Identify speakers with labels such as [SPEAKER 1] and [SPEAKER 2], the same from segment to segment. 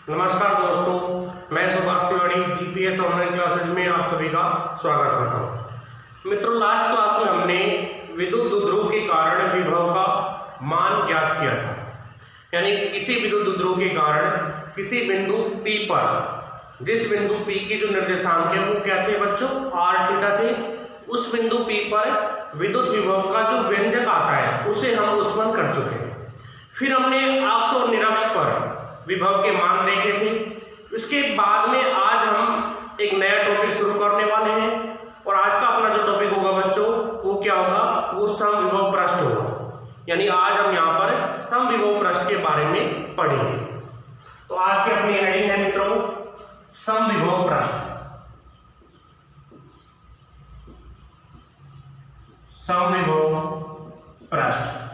[SPEAKER 1] नमस्कार दोस्तों, मैं Subhash Tiwari GPS online classes में आप सभी का स्वागत करता हूं। मित्रों, लास्ट क्लास में हमने विद्युत द्विध्रुव के कारण विभव का मान ज्ञात किया था। यानी किसी विद्युत द्विध्रुव के कारण किसी बिंदु P पर, जिस बिंदु P की जो निर्देशांक है वो क्या थे बच्चों, r थीटा थे। उस बिंदु P पर विद्युत विभव का जो व्यंजक आता है उसे हम उत्पन्न कर चुके हैं। फिर हमने अक्ष और निरक्ष पर विभव के मान देखे थे। इसके बाद में आज हम एक नया टॉपिक शुरू करने वाले हैं और आज का अपना जो टॉपिक होगा बच्चों वो क्या होगा, वो समविभव पृष्ठ होगा। यानी आज हम यहाँ पर समविभव पृष्ठ के बारे में पढ़ेंगे। तो आज की अपनी हेडिंग है मित्रों समविभव पृष्ठ। समविभव पृष्ठ।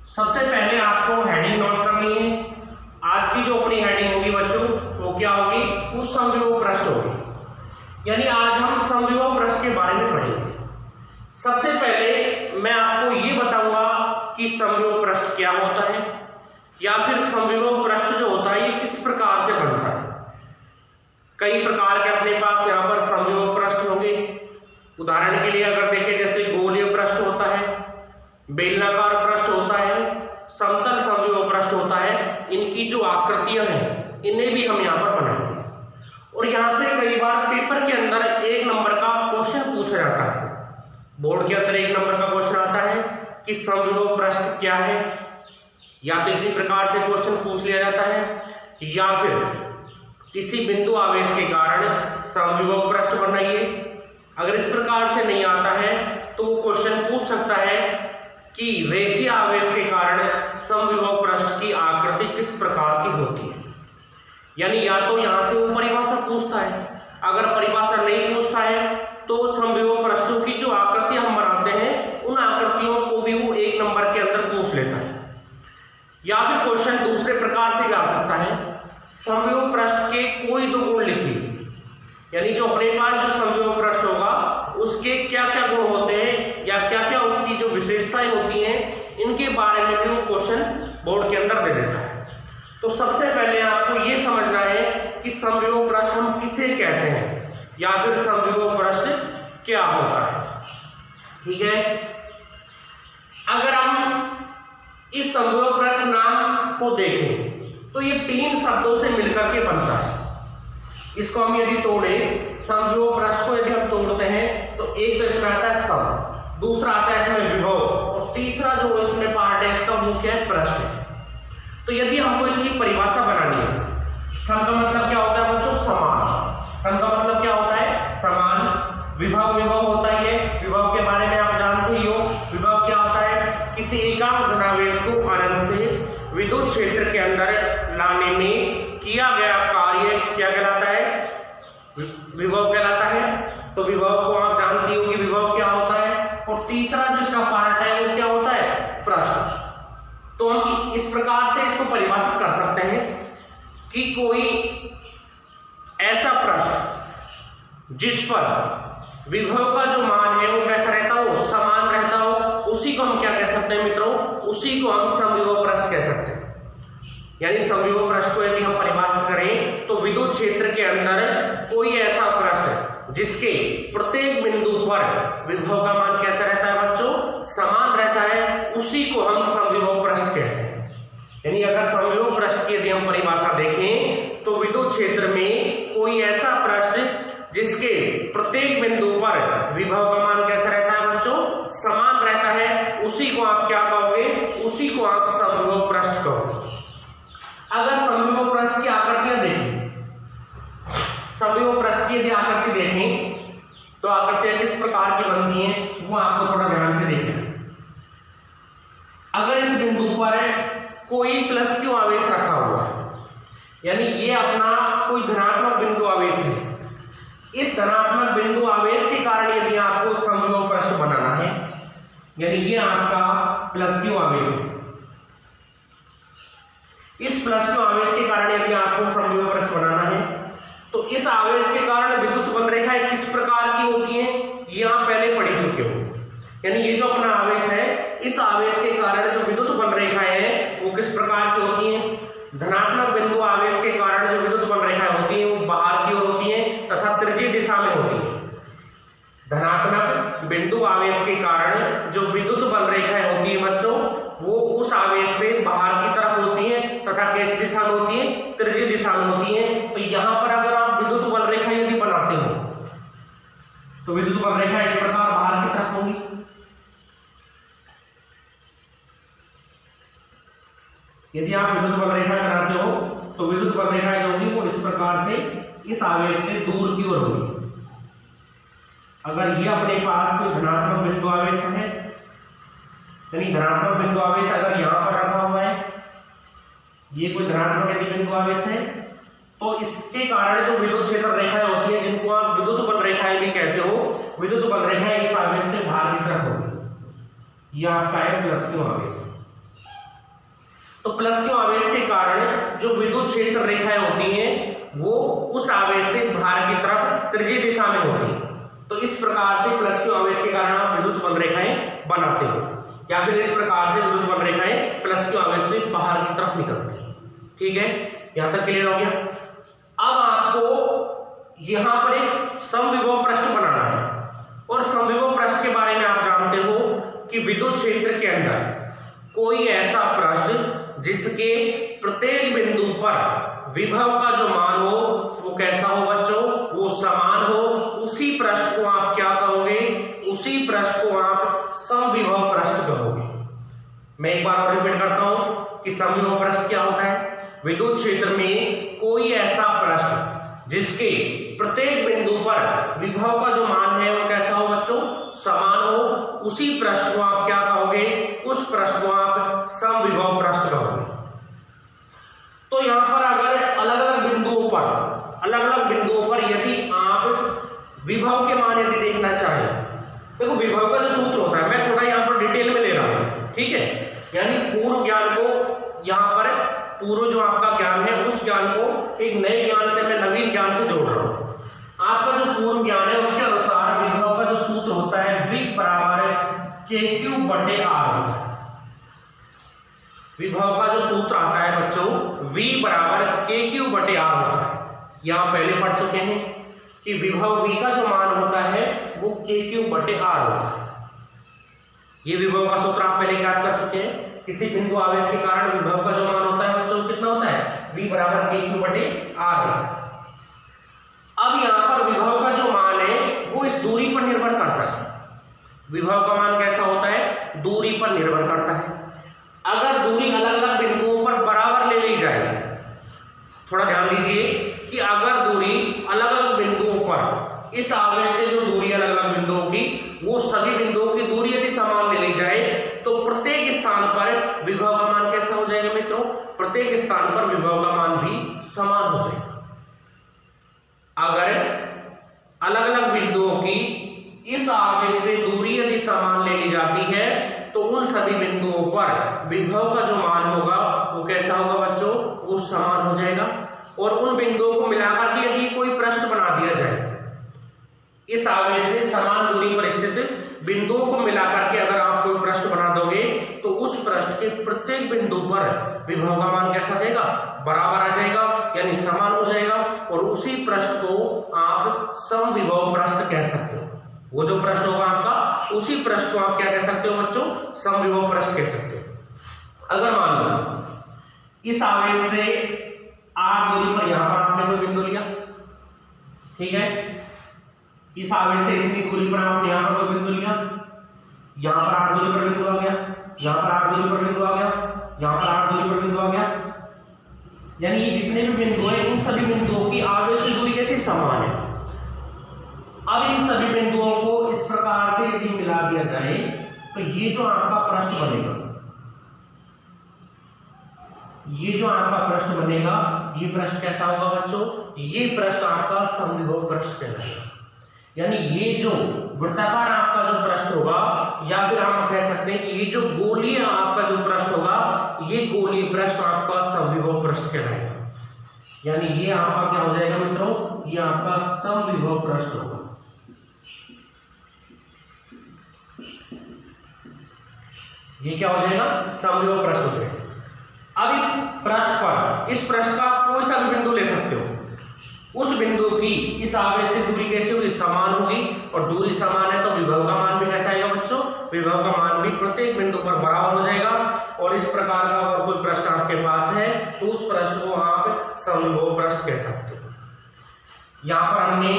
[SPEAKER 1] सबसे पहले आपको हेडिंग नोट करनी है। आज की जो अपनी हेडिंग होगी बच्चों वो क्या होगी, वो समविभव पृष्ठ होगी। यानी आज हम समविभव पृष्ठ के बारे में पढ़ेंगे। सबसे पहले मैं आपको ये बताऊंगा कि समविभव पृष्ठ क्या होता है या फिर समविभव पृष्ठ जो होता है ये किस प्रकार से बनता है। कई प्रकार के अपने पास यहाँ पर समविभव पृष्ठ होंगे। उदाहरण के लिए अगर देखें जैसे गोलीय पृष्ठ होता है, बेलनाकार पृष्ठ होता है, समतल समविभव पृष्ठ होता है। इनकी जो आकृतियां हैं इन्हें भी हम यहाँ पर बनाएंगे। और यहाँ से कई बार पेपर के अंदर 1 नंबर का क्वेश्चन पूछा जाता है। बोर्ड के अंदर 1 नंबर का क्वेश्चन आता है कि समविभव पृष्ठ क्या है, या तो इसी प्रकार से क्वेश्चन पूछ लिया जाता है या फिर किसी बिंदु आवेश के कारण समविभव पृष्ठ बनाइए। अगर इस प्रकार से नहीं आता है तो वो क्वेश्चन पूछ सकता है कि रेखीय आवेश के कारण समविभव पृष्ठ की आकृति किस प्रकार की होती है। यानी या तो यहां से वो परिभाषा पूछता है, अगर परिभाषा नहीं पूछता है तो समविभव पृष्ठों की जो आकृति हम बनाते हैं उन आकृतियों को भी वो 1 नंबर के अंदर पूछ लेता है। या फिर क्वेश्चन दूसरे प्रकार से भी आ सकता है, समविभव पृष्ठ के कोई 2 गुण लिखिए। यानी जो अपने पास जो समविभव पृष्ठ होगा उसके क्या क्या गुण होते हैं या क्या क्या उसकी जो विशेषताएं होती हैं इनके बारे में भी वो क्वेश्चन बोर्ड के अंदर दे देता है। तो सबसे पहले आपको ये समझना है कि समविभव पृष्ठ हम किसे कहते हैं या फिर समविभव पृष्ठ क्या होता है। ठीक है, अगर हम इस समविभव पृष्ठ नाम को देखें तो ये 3 शब्दों से मिलकर के बनता है। इसको हम यदि तोड़े, समविभव पृष्ठ को यदि हम तोड़ते हैं तो एक तो इसमें आता है सम, दूसरा आता है इसमें विभव और तीसरा जो इसमें पार्ट है इसका वो क्या है, पृष्ठ है। तो यदि हमको इसकी परिभाषा बनानी है, सम का मतलब क्या होता है बच्चों, समान। सम का मतलब क्या होता है, समान। विभव विभव होता है, विभव के बारे में आप जानते ही हो। विभव क्या होता है, किसी एकांक धनावेश को अनंत से विद्युत क्षेत्र के अंदर लाने में किया गया कार्य क्या कहलाता है, विभव कहलाता है। तो विभव को आप जानती हो कि विभव क्या होता है। और तीसरा जो इसका पार्ट है वो क्या होता है, पृष्ठ। तो हम इस प्रकार से इसको परिभाषित कर सकते हैं कि कोई ऐसा पृष्ठ जिस पर विभव का जो मान है वो कैसा रहता हो, समान रहता हो, उसी को हम क्या कह सकते हैं मित्रों, उसी को हम समविभव पृष्ठ कह सकते हैं। यानी समविभव पृष्ठ को यदि हम परिभाषित करें तो विद्युत क्षेत्र के अंदर कोई ऐसा पृष्ठ जिसके प्रत्येक बिंदु पर विभव का मान कैसा रहता है बच्चों, समान रहता है, उसी को हम समविभव पृष्ठ कहते हैं। यानी अगर समविभव पृष्ठ की यदि हम परिभाषा देखें तो विद्युत क्षेत्र में कोई ऐसा पृष्ठ जिसके प्रत्येक बिंदु पर विभव का मान कैसा रहता है बच्चों, समान रहता है, उसी को आप क्या कहोगे, उसी को आप समविभव पृष्ठ कहोगे। अगर समविभव पृष्ठ की आकृतियां देखें, समविभव पृष्ठ की यदि आकृति देखें तो आकृतियां किस प्रकार की बनती हैं वो आपको थोड़ा ध्यान से देखना। अगर इस बिंदु पर कोई प्लस क्यू आवेश रखा हुआ है, यानी ये अपना कोई धनात्मक बिंदु आवेश है, इस धनात्मक बिंदु आवेश के कारण यदि आपको समविभव पृष्ठ बनाना है, यानी ये आपका प्लस क्यू आवेश है, इस प्लस क्यू आवेश के कारण यदि आपको समविभव पृष्ठ बनाना है तो इस आवेश के कारण विद्युत बल रेखाएं किस प्रकार की होती हैं ये आप पहले पढ़ चुके हो। यानी ये जो अपना आवेश है, इस आवेश के कारण जो विद्युत बल रेखाएं हैं वो किस प्रकार की होती हैं, धनात्मक धनात्मक बिंदु आवेश के कारण जो विद्युत बल रेखाएं होती है बच्चों, वो उस आवेश से बाहर की तरफ होती हैं तथा कैसी दिशा में होती है, त्रिज्यीय दिशा में होती हैं। तो यहाँ पर अगर आप विद्युत बल रेखा यदि बनाते हो तो विद्युत बल रेखा इस प्रकार बाहर की तरफ होगी। यदि आप विद्युत बल रेखा बनाते हो तो विद्युत बल रेखा जो होगी वो इस प्रकार से इस आवेश से दूर की ओर होगी। अगर ये अपने पास कोई धनात्मक बिंदु आवेश है, यानी धनात्मक बिंदु आवेश अगर यहाँ पर रखा हुआ है, ये कोई धनात्मक यदि बिंदु आवेश है, तो इसके कारण जो विद्युत क्षेत्र रेखाएं होती हैं, जिनको आप विद्युत बल रेखाएं भी कहते हो, विद्युत बल रेखाएं इस आवेश से बाहर की तरफ होगी। यह आपका है प्लस क्यू आवेश। तो प्लस क्यू आवेश के कारण जो विद्युत क्षेत्र रेखाएं होती हैं वो उस आवेश से बाहर की तरफ त्रिज्यीय दिशा में होती है। तो इस प्रकार से प्लस क्यू आवेश के कारण आप विद्युत बल रेखाएं बनाते हो, या फिर इस प्रकार से विद्युत बल रेखाएं प्लस क्यू आवेश से बाहर की तरफ निकलती है। ठीक है, यहां तक क्लियर हो गया। अब आपको यहां पर एक समविभव पृष्ठ बनाना है, और समविभव पृष्ठ के बारे में आप जानते हो कि विद्युत क्षेत्र के अंदर कोई ऐसा पृष्ठ जिसके प्रत्येक बिंदु पर विभव का जो मान हो वो कैसा हो बच्चों, वो समान हो, उसी पृष्ठ को आप क्या कहोगे, उसी पृष्ठ को आप समविभव पृष्ठ कहोगे। मैं एक बार और रिपीट करता हूं कि समविभव पृष्ठ क्या होता है। विद्युत क्षेत्र में कोई ऐसा पृष्ठ जिसके प्रत्येक बिंदु पर विभव का जो मान है वो कैसा हो बच्चों, समान हो, उसी पृष्ठ को आप क्या कहोगे, उस पृष्ठ को आप समविभव पृष्ठ कहोगे। तो यहां पर अगर अलग अलग बिंदुओं पर यदि आप विभव के मान यदि देखना चाहें, देखो विभव का जो सूत्र होता है, मैं थोड़ा यहां पर डिटेल में ले रहा हूं, ठीक है, यानी पूर्व ज्ञान को यहां पर, पूर्व जो आपका ज्ञान है उस ज्ञान को एक नए ज्ञान से मैं नवीन ज्ञान से जोड़ रहा हूं। आपका जो पूर्व ज्ञान है उसके अनुसार विभव का जो सूत्र होता है V बराबर KQ/R। विभव का जो सूत्र आता है बच्चों V बराबर KQ/R होता है। यहां पहले पढ़ चुके हैं कि विभव V का जो मान होता है वो KQ/R होता है। ये विभव का सूत्र आप पहले याद कर चुके हैं। किसी बिंदु आवेश के कारण विभव का जो मान होता है बच्चों कितना होता है, V बराबर KQ/R होता है। अब यहां पर विभव का जो मान है वो इस दूरी पर निर्भर करता है। विभव का मान कैसा होता है, दूरी पर निर्भर करता है। अगर दूरी अलग अलग बिंदुओं पर बराबर ले ली जाए, थोड़ा ध्यान दीजिए कि अगर दूरी अलग अलग बिंदुओं पर, इस आवेश से जो दूरी अलग अलग बिंदुओं की, वो सभी बिंदुओं की दूरी यदि समान ले ली जाए तो प्रत्येक स्थान पर विभव का मान कैसा हो जाएगा मित्रों, प्रत्येक स्थान पर विभव का मान भी समान हो जाएगा। अगर अलग अलग बिंदुओं की इस आवेश से दूरी यदि समान ले ली जाती है तो उन सभी बिंदुओं पर विभव का जो मान होगा वो कैसा होगा बच्चों, वो समान हो जाएगा। और उन बिंदुओं को मिलाकर के यदि कोई पृष्ठ बना दिया जाए, इस आवेश से समान दूरी पर स्थित बिंदुओं को मिलाकर के अगर आप कोई पृष्ठ बना दोगे तो उस पृष्ठ के प्रत्येक बिंदु पर विभव का मान कैसा जाएगा, बराबर आ जाएगा, यानी समान हो जाएगा। और उसी पृष्ठ को आप समविभव पृष्ठ कह सकते हो। वो जो पृष्ठ होगा आपका, उसी पृष्ठ को आप क्या कह सकते हो बच्चों, समविभव पृष्ठ कह सकते हो। अगर मान लो इस आवेश से r दूरी पर यहां पर आपने कोई बिंदु लिया, ठीक है, इस आवेश से इतनी दूरी पर आपने यहां पर कोई बिंदु लिया, यहां पर r दूरी पर बिंदु आ गया, यहां पर r दूरी पर बिंदु आ गया, यहां पर r दूरी पर बिंदु आ गया, यानी ये जितने भी बिंदु हैं इन सभी बिंदुओं की आवेश से दूरी कैसे समान है। अब इन सभी बिंदुओं को इस प्रकार से यदि मिला दिया जाए तो ये जो आपका पृष्ठ बनेगा, ये जो आपका पृष्ठ बनेगा, ये पृष्ठ कैसा होगा बच्चों, ये पृष्ठ आपका समविभव पृष्ठ कहलाएगा। यानी ये जो वृत्ताकार आपका जो पृष्ठ होगा, या फिर हम कह सकते हैं कि ये जो गोलीय आपका जो पृष्ठ होगा, ये गोलीय पृष्ठ आपका समविभव पृष्ठ कहलाएगा। यानी ये आपका क्या हो जाएगा मित्रों, ये आपका समविभव पृष्ठ होगा। ये क्या हो जाएगा, समविभव पृष्ठ हो जाएगा। अब इस पृष्ठ का कोई सा भी बिंदु ले सकते हो, उस बिंदु की इस आवेश से दूरी कैसे होगी, समान होगी, और दूरी समान है तो विभव का मान भी कैसा आएगा बच्चों, विभव का मान भी प्रत्येक बिंदु पर बराबर हो जाएगा। और इस प्रकार का अगर कोई प्रश्न आपके पास है तो उस प्रश्न को आप समविभव प्रश्न कह सकते हो। यहाँ पर हमने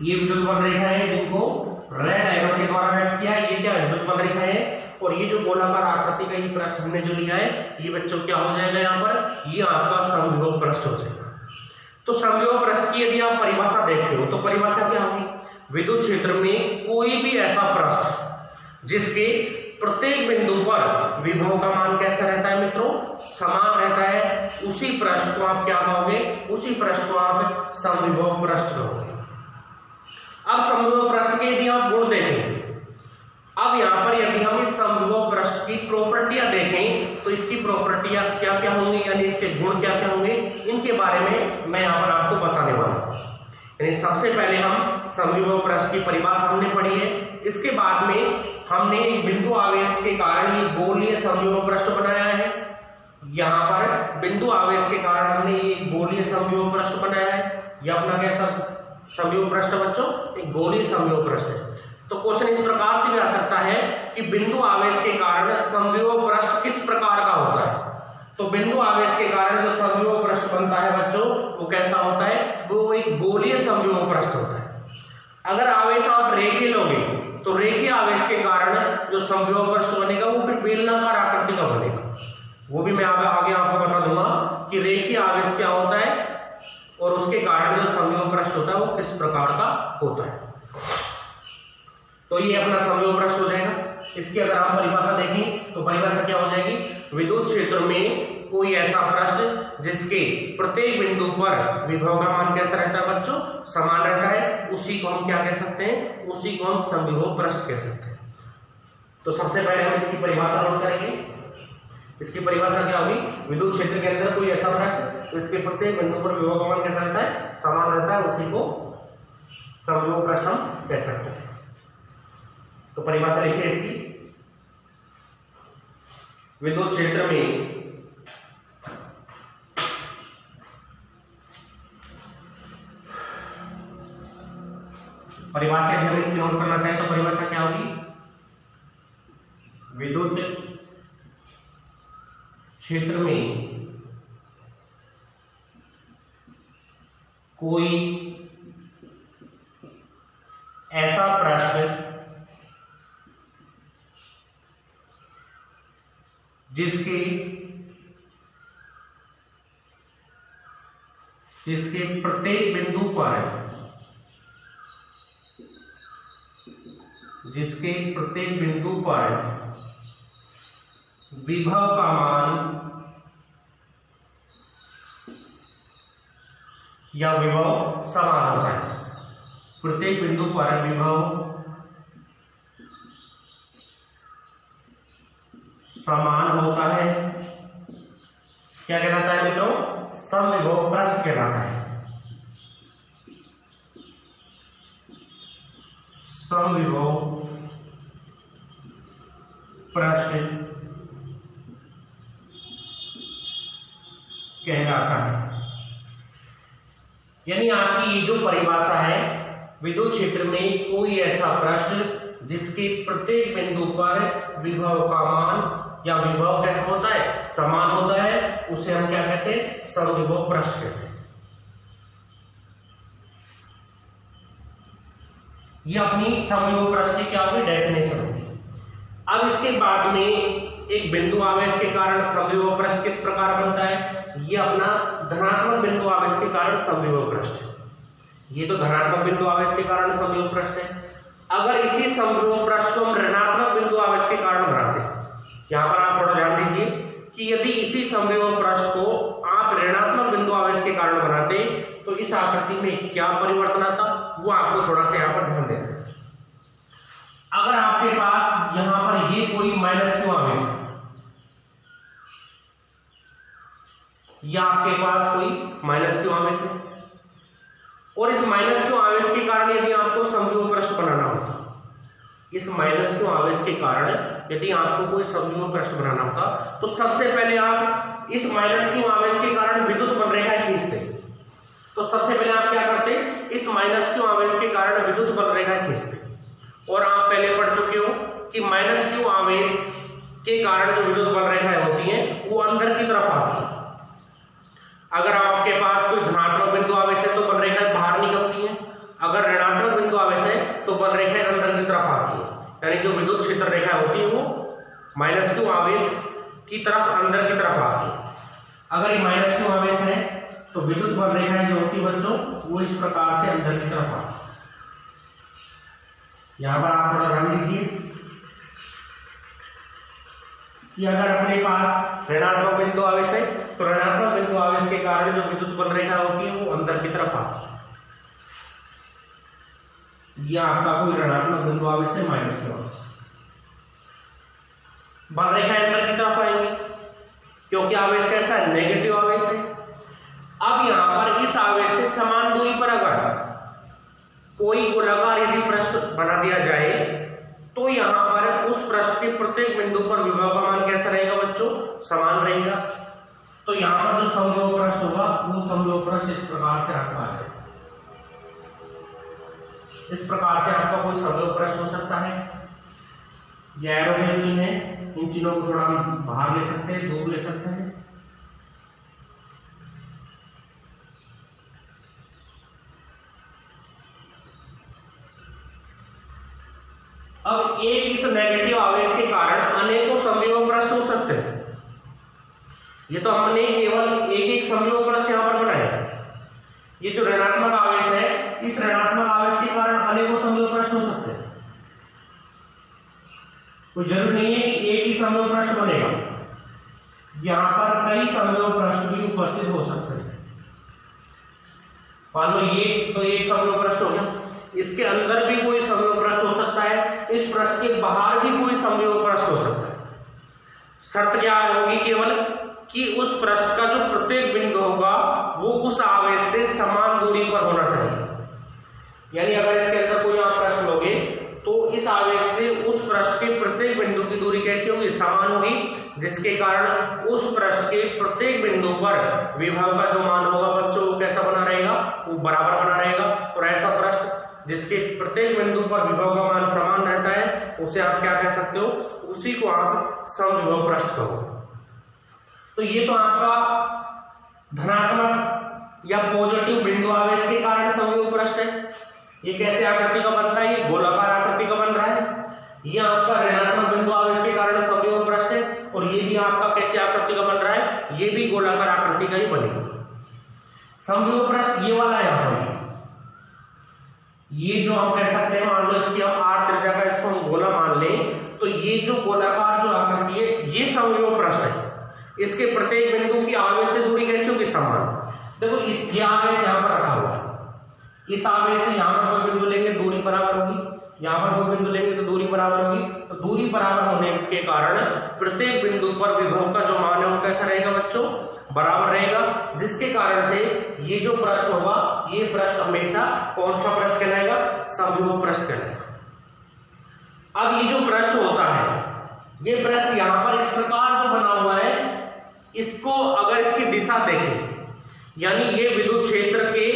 [SPEAKER 1] ये विद्युत बल रेखा है जिनको रेड डायग्राम के द्वारा व्यक्त किया है, ये क्या विद्युत बल रेखा है, और ये जो गोलाकार आकृति का ये प्रश्न हमने जो लिया है ये बच्चों क्या हो जाएगा, यहाँ पर ये आपका समविभव प्रश्न हो जाएगा। तो समविभव प्रश्न की यदि आप परिभाषा देखते हो तो परिभाषा क्या होगी, विद्युत क्षेत्र में कोई भी ऐसा प्रश्न जिसके प्रत्येक बिंदु पर विभव का मान कैसा रहता है मित्रों, समान रहता है, उसी प्रश्न को आप क्या कहोगे, उसी प्रश्न को आप समविभव प्रश्न कहोगे। अब समविभव प्रश्न के यदि आप गुण देखें, अब यहाँ पर यदि हम इस समविभव प्रश्न की प्रॉपर्टियां देखें तो इसकी प्रॉपर्टियां क्या क्या होंगी, यानी इसके गुण क्या क्या होंगे, इनके बारे में मैं यहाँ पर आपको बताने वाला हूँ। यानी सबसे पहले हम समविभव प्रश्न की परिभाषा हमने पढ़ी है, इसके बाद में हमने एक बिंदु आवेश के कारण ये गोलीय समविभव प्रश्न बनाया है। यहाँ पर बिंदु आवेश के कारण हमने ये गोलीय समविभव प्रश्न बनाया है। यह अपना कैसा समविभव प्रश्न बच्चों, एक गोलीय समविभव प्रश्न है। तो क्वेश्चन इस प्रकार से भी आ सकता है कि बिंदु आवेश के कारण समविभव प्रश्न किस प्रकार का होता है। तो बिंदु आवेश के कारण जो समविभव प्रश्न बनता है बच्चों वो कैसा होता है, वो एक गोलीय समविभव प्रश्न होता है। अगर आवेश आप रेखीय लोगे तो रेखीय आवेश के कारण जो समविभव प्रश्न बनेगा वो फिर बेलनाकार आकृति का बनेगा। वो भी मैं आगे आपको बता दूंगा कि रेखीय आवेश क्या होता है और उसके कारण जो समविभव प्रश्न होता है वो किस प्रकार का होता है। तो ये अपना समविभव प्रश्न हो जाएगा। इसकी अगर हम परिभाषा देखें तो परिभाषा क्या हो जाएगी, विद्युत क्षेत्र में कोई ऐसा प्रश्न जिसके प्रत्येक बिंदु पर विभव का मान कैसा रहता है बच्चों, समान रहता है, उसी को हम क्या कह सकते हैं, उसी को हम समविभव प्रश्न कह सकते हैं। तो सबसे पहले हम इसकी परिभाषा नोट करेंगे। इसकी परिभाषा क्या होगी, विद्युत क्षेत्र के अंदर कोई ऐसा प्रश्न जिसके प्रत्येक बिंदु पर विभव का मान कैसा रहता है, समान रहता है, उसी को समविभव प्रश्न हम कह सकते हैं। तो परिभाषा लिखिए इसकी, विद्युत क्षेत्र में परिभाषा यदि हम इसकी नोट करना चाहें तो परिभाषा क्या होगी, विद्युत क्षेत्र में कोई ऐसा प्रश्न जिसके प्रत्येक बिंदु पर विभव का मान या विभव समान होता है, प्रत्येक बिंदु पर विभव समान होता है, क्या कहलाता है मित्रों, समविभव प्रश्न कहलाता है। समविभव प्रश्न कहलाता है। यानी आपकी ये जो परिभाषा है, विद्युत क्षेत्र में कोई ऐसा प्रश्न जिसके प्रत्येक बिंदु पर विभव का मान या विभव कैसा होता है, समान होता है, उसे हम क्या कहते हैं, समविभव प्रश्न कहते हैं। ये अपनी समविभव प्रश्न की क्या होगी, डेफिनेशन होगी। अब इसके बाद में एक बिंदु आवेश के कारण समविभव प्रश्न किस प्रकार बनता है, ये अपना धनात्मक बिंदु आवेश के कारण समविभव प्रश्न है। ये तो धनात्मक बिंदु आवेश के कारण समविभव प्रश्न है। अगर इसी समविभव प्रश्न को हम ऋणात्मक बिंदु आवेश के कारण बनाते हैं, यहाँ पर आप थोड़ा ध्यान दीजिए कि यदि इसी समविभव प्रश्न को आप ऋणात्मक बिंदु आवेश के कारण बनाते तो इस आकृति में क्या परिवर्तन आता, वो आपको थोड़ा सा यहाँ पर ध्यान देना है। अगर आपके पास यहाँ पर ये कोई माइनस क्यू आवेश है, या आपके पास कोई माइनस क्यू आवेश है, और इस माइनस क्यू आवेश के कारण यदि आपको समविभव प्रश्न बनाना होता, इस माइनस क्यू आवेश के कारण यदि आपको कोई समविभव प्रश्न बनाना होता तो सबसे पहले आप इस माइनस क्यू आवेश के कारण विद्युत बल रेखा खींचते। तो सबसे पहले आप क्या करते, इस माइनस क्यू आवेश के कारण विद्युत बल रेखा खींचते। और आप पहले पढ़ चुके हो कि माइनस क्यू आवेश के कारण जो विद्युत बल रेखाएं होती हैं वो अंदर की तरफ आती है। अगर आपके पास कोई धनात्मक बिंदु आवेश है तो बल रेखाएं बाहर निकलती हैं, अगर ऋणात्मक बिंदु आवेश है तो बल रेखाएं अंदर की तरफ आती है। यानी जो विद्युत क्षेत्र रेखा होती है वो माइनस क्यू आवेश की तरफ अंदर की तरफ आती है। अगर ये माइनस क्यू आवेश है तो विद्युत बल रेखाएं जो होती है बच्चों वो इस प्रकार से अंदर की तरफ आती है। यहां पर आप थोड़ा ध्यान दीजिए कि अगर अपने पास ऋणात्मक बिंदु आवेश है तो ऋणात्मक बिंदु आवेश के कारण जो विद्युत बल रेखा होती है वो अंदर की तरफ आती है। यह आपका कोई ऋणात्मक बिंदु आवेश है माइनस क्यू आवेश, बल रेखा अंदर की तरफ आएंगी क्योंकि आवेश कैसा है, नेगेटिव आवेश है। अब यहां पर इस आवेश से समान दूरी पर अगर कोई गोलाकार यदि पृष्ठ बना दिया जाए तो यहां पर उस पृष्ठ के प्रत्येक बिंदु पर विभव का मान कैसा रहेगा बच्चों, समान रहेगा। तो यहां पर जो समविभव पृष्ठ होगा वो समविभव पृष्ठ इस प्रकार से आपका आ जाएगा। इस प्रकार से आपका कोई समविभव पृष्ठ हो सकता है। ये एरो के चिन्ह है, इन चिन्हों को थोड़ा हम बाहर ले सकते हैं, दूर ले सकते हैं। अब एक इस नेगेटिव आवेश के कारण अनेकों समविभव पृष्ठ हो सकते हैं। ये तो हमने केवल एक एक समविभव पृष्ठ यहां पर बनाया। ये जो ऋणात्मक आवेश है, इस ऋणात्मक आवेश के कारण अनेकों समविभव पृष्ठ हो सकते हैं। कोई जरूरी नहीं है कि एक ही समविभव पृष्ठ बनेगा, यहां पर कई समविभव पृष्ठ भी उपस्थित हो सकते हैं। मान लो ये तो एक समविभव पृष्ठ हो गया, इसके अंदर भी कोई समविभव पृष्ठ हो सकता है, इस पृष्ठ के बाहर भी कोई समविभव पृष्ठ हो सकता है। शर्त क्या होगी केवल कि उस पृष्ठ का जो प्रत्येक बिंदु होगा वो उस आवेश से समान दूरी पर होना चाहिए। यानी अगर इसके अंदर कोई आप पृष्ठ लोगे तो इस आवेश से उस पृष्ठ के प्रत्येक बिंदु की दूरी कैसी होगी, समान होगी, जिसके कारण उस पृष्ठ के प्रत्येक बिंदु पर विभव का जो मान होगा बच्चों वो कैसा बना रहेगा, वो बराबर बना रहेगा। और ऐसा पृष्ठ जिसके प्रत्येक बिंदु पर विभव का मान समान रहता है उसे आप क्या कह सकते हो, उसी को आप समविभव पृष्ठ कहोगे। तो ये तो आपका धनात्मक या पॉजिटिव बिंदु आवेश के कारण समविभव पृष्ठ है। ये कैसे आकृति का बनता है, ये गोलाकार आकृति का बन रहा है। ये आपका ऋणात्मक बिंदु आवेश के कारण समविभव पृष्ठ है और ये भी आपका कैसे आकृति का बन रहा है, ये भी गोलाकार आकृति का ही बनेगा। समविभव पृष्ठ ये वाला यहाँ पर, ये जो हम कह सकते हैं, मान लो इसकी हम आर त्रिज्या का इसको हम गोला मान लें तो ये जो गोलाकार जो आकृति है ये समविभव पृष्ठ है। इसके प्रत्येक बिंदु की आवेश से दूरी कैसी होगी, समान। देखो इस ये आवेश यहाँ पर रखा हुआ है, इस आवेश से यहाँ पर कोई बिंदु लेंगे दूरी बराबर होगी, यहाँ पर कोई बिंदु लेंगे तो दूरी बराबर होगी। तो दूरी बराबर होने के कारण प्रत्येक बिंदु पर विभव का जो मान है वो कैसा रहेगा बच्चों, बराबर रहेगा, जिसके कारण से ये जो पृष्ठ होगा ये पृष्ठ हमेशा कौन सा पृष्ठ कहलाएगा, समविभव पृष्ठ कहलाएगा। अब ये जो पृष्ठ होता है, ये पृष्ठ यहाँ पर इस प्रकार जो बना हुआ है, इसको अगर इसकी दिशा देखें, यानी ये विद्युत क्षेत्र के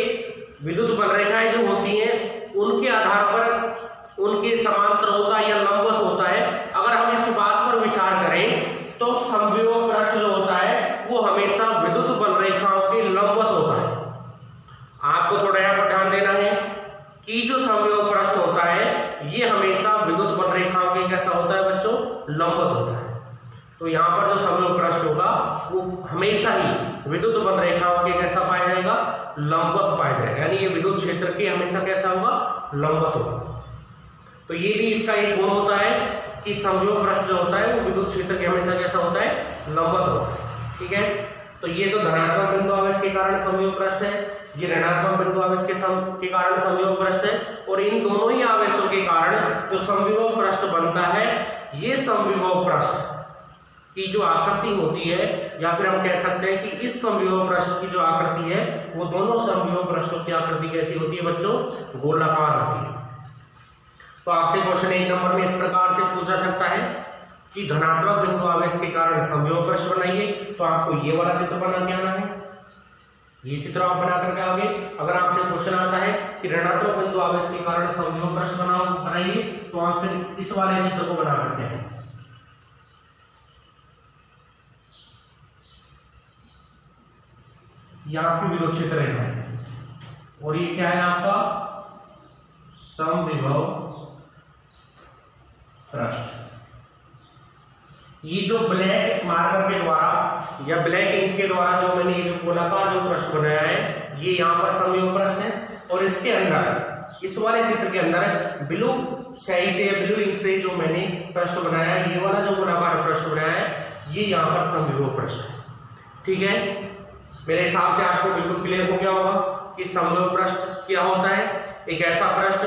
[SPEAKER 1] विद्युत बल रेखाएं जो होती हैं उनके आधार पर उनके समांतर होता है या लंबवत होता है। अगर हम इस बात पर विचार करें तो समविभव पृष्ठ जो होता है वो हमेशा विद्युत बल रेखाओं के लंबवत होता है। आपको थोड़ा यहाँ पर ध्यान देना है कि जो समविभव पृष्ठ होता है ये हमेशा विद्युत बल रेखाओं के कैसा होता है बच्चों, लंबवत होता है। तो यहाँ पर जो समविभव पृष्ठ होगा वो हमेशा ही विद्युत बल रेखाओं के कैसा पाया जाएगा, लंबवत पाया जाएगा। यानी ये विद्युत क्षेत्र के हमेशा कैसा होगा, लंबवत होगा। तो ये भी इसका एक गुण होता है कि समविभव पृष्ठ जो होता है वो विद्युत क्षेत्र के हमेशा कैसा होता है, लंबवत होता है। ठीक है, तो ये तो धनात्मक बिंदु आवेश के कारण समविभव पृष्ठ है, ये ऋणात्मक बिंदु आवेश के कारण समविभव पृष्ठ है। और इन दोनों ही आवेशों के कारण जो समविभव पृष्ठ बनता है, ये समविभव पृष्ठ की जो आकृति होती है, या फिर हम कह सकते हैं कि इस समविभव पृष्ठ की जो आकृति है वो दोनों समविभव पृष्ठों की आकृति कैसी होती है बच्चों, गोलाकार होती है। तो आपसे क्वेश्चन 1 नंबर में इस प्रकार से पूछा सकता है कि धनात्मक बिंदु आवेश के कारण समविभव पृष्ठ बनाइए, तो आपको ये वाला चित्र बना के आना है। ये चित्र आप बना करके आओगे। अगर आपसे क्वेश्चन आता है कि ऋणात्मक बिंदु आवेश के कारण समविभव पृष्ठ बनाइए, तो आप फिर इस वाले चित्र को बना करके आए। यह आपकी विद्युत क्षेत्र है और ये क्या है आपका समविभव पृष्ठ। ये जो ब्लैक मार्कर के द्वारा या ब्लैक इंक के द्वारा जो मैंने ये गोलाकार जो पृष्ठ बनाया है, ये यहाँ पर समविभव पृष्ठ है। और इसके अंदर इस वाले चित्र के अंदर ब्लू स्याही से या ब्लू इंक से जो मैंने पृष्ठ बनाया है, ये वाला जो गोलाकार पृष्ठ बनाया है, ये यहाँ पर समविभव पृष्ठ है। ठीक है, मेरे हिसाब से आपको बिल्कुल क्लियर हो गया होगा कि समविभव पृष्ठ क्या होता है। एक ऐसा पृष्ठ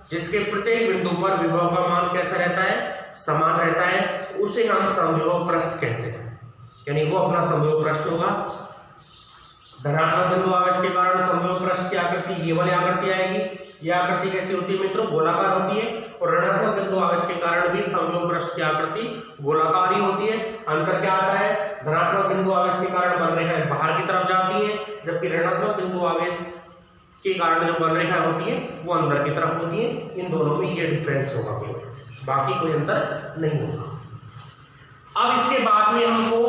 [SPEAKER 1] जिसके प्रत्येक बिंदु पर विभव का मान कैसा रहता है, समान रहता है, उसे हम समविभव पृष्ठ कहते हैं। यानी वो अपना समविभव पृष्ठ होगा। धनात्मक बिंदु आवेश के कारण समविभव पृष्ठ की आकृति ये वाली आकृति आएगी। यह आकृति कैसी होती है मित्रों, गोलाकार होती है। और ऋणात्मक बिंदु आवेश के कारण भी समविभव पृष्ठ की आकृति गोलाकार ही होती है। अंतर क्या आता है, धनात्मक बिंदु आवेश के कारण बल रेखाएं बाहर की तरफ जाती है, जबकि ऋणात्मक बिंदु आवेश के कारण जो बल रेखा होती है वो अंदर की तरफ होती है। इन दोनों में ये डिफरेंस होगा, केवल बाकी कोई अंतर नहीं होगा। अब इसके बाद में हमको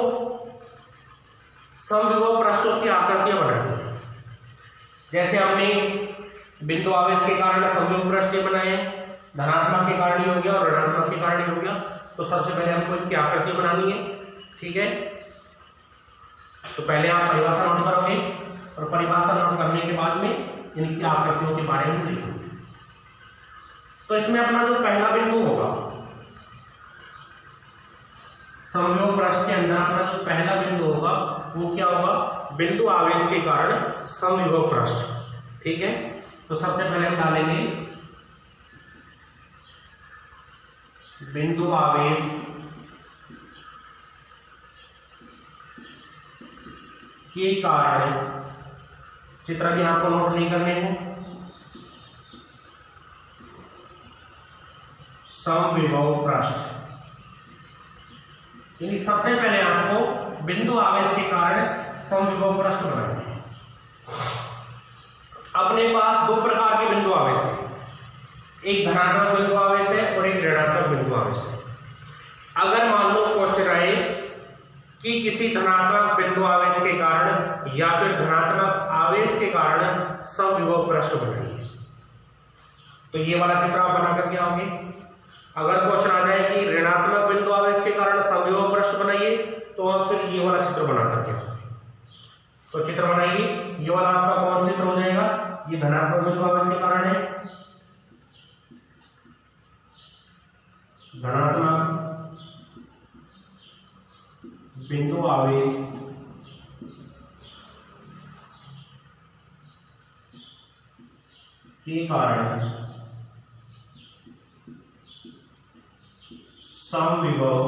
[SPEAKER 1] समविभव पृष्ठों की आकृतियां बनानी है। जैसे हमने बिंदु आवेश के कारण समविभव पृष्ठ बनाए, धनात्मक के कारण ही हो गया और ऋणात्मक के कारण ही हो गया। तो सबसे पहले हमको इनकी आकृति बनानी है। ठीक है, तो पहले आप परिभाषा नोट करोगे और परिभाषा नोट करने के बाद में इनकी आकृतियों के बारे में लिखोगे। तो इसमें अपना जो पहला बिंदु होगा समविभव पृष्ठ के अंदर, अपना जो पहला बिंदु होगा वो क्या होगा, बिंदु आवेश के कारण समविभव पृष्ठ। ठीक है, तो सबसे पहले हम डालेंगे बिंदु आवेश के कारण, चित्र भी आपको नोट नहीं करने हैं, समविभव पृष्ठ। यानी सबसे पहले आपको बिंदु आवेश के कारण समविभव पृष्ठ बनाना है। अपने पास दो प्रकार के बिंदु आवेश है, एक धनात्मक बिंदु आवेश है और एक ऋणात्मक बिंदु आवेश है। अगर मान लो क्वेश्चन आए कि किसी धनात्मक बिंदु आवेश के कारण या फिर धनात्मक आवेश के कारण समविभव पृष्ठ बनाइए, तो ये वाला चित्र आप बना करके आओगे। अगर क्वेश्चन आ जाए कि ऋणात्मक बिंदु आवेश के कारण समविभव पृष्ठ बनाइए, तो आप फिर ये वाला चित्र बना करके आओगे। तो चित्र बनाइए, ये वाला आपका कौन सा चित्र हो जाएगा, ये धनात्मक बिंदु आवेश के कारण है, धनात्मक बिंदु आवेश के कारण समविभव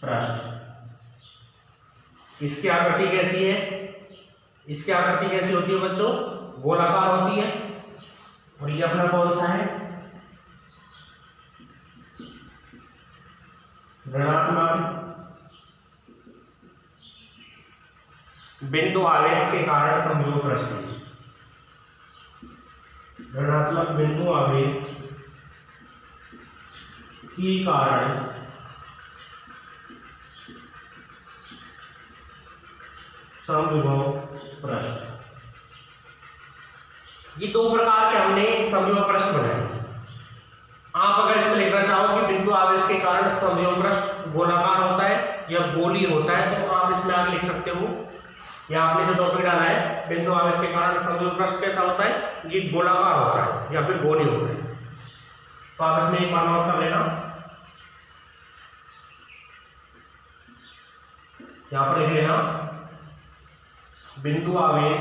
[SPEAKER 1] पृष्ठ। इसकी आकृति कैसी है, इसकी आकृति कैसी होती है बच्चों, गोलाकार होती है। और ये अपना कौन सा है, ऋणात्मक बिंदु आवेश के कारण समविभव पृष्ठ। ऋणात्मक बिंदु आवेश के कारण समविभव पृष्ठ। ये दो प्रकार के हमने समविभव पृष्ठ बनाए। आप अगर इसमें लिखना चाहो कि बिंदु आवेश के कारण समविभव पृष्ठ गोलाकार होता है या गोली होता है, तो आप इसमें आगे लिख सकते हो। या आपने जो टॉपिक डाला है बिंदु आवेश के कारण समविभव पृष्ठ कैसा होता है, ये गोलाकार होता है या फिर गोली होता है। तो आप इसमें एक बार नोट कर लेना, यहां पर लिख लेना बिंदु आवेश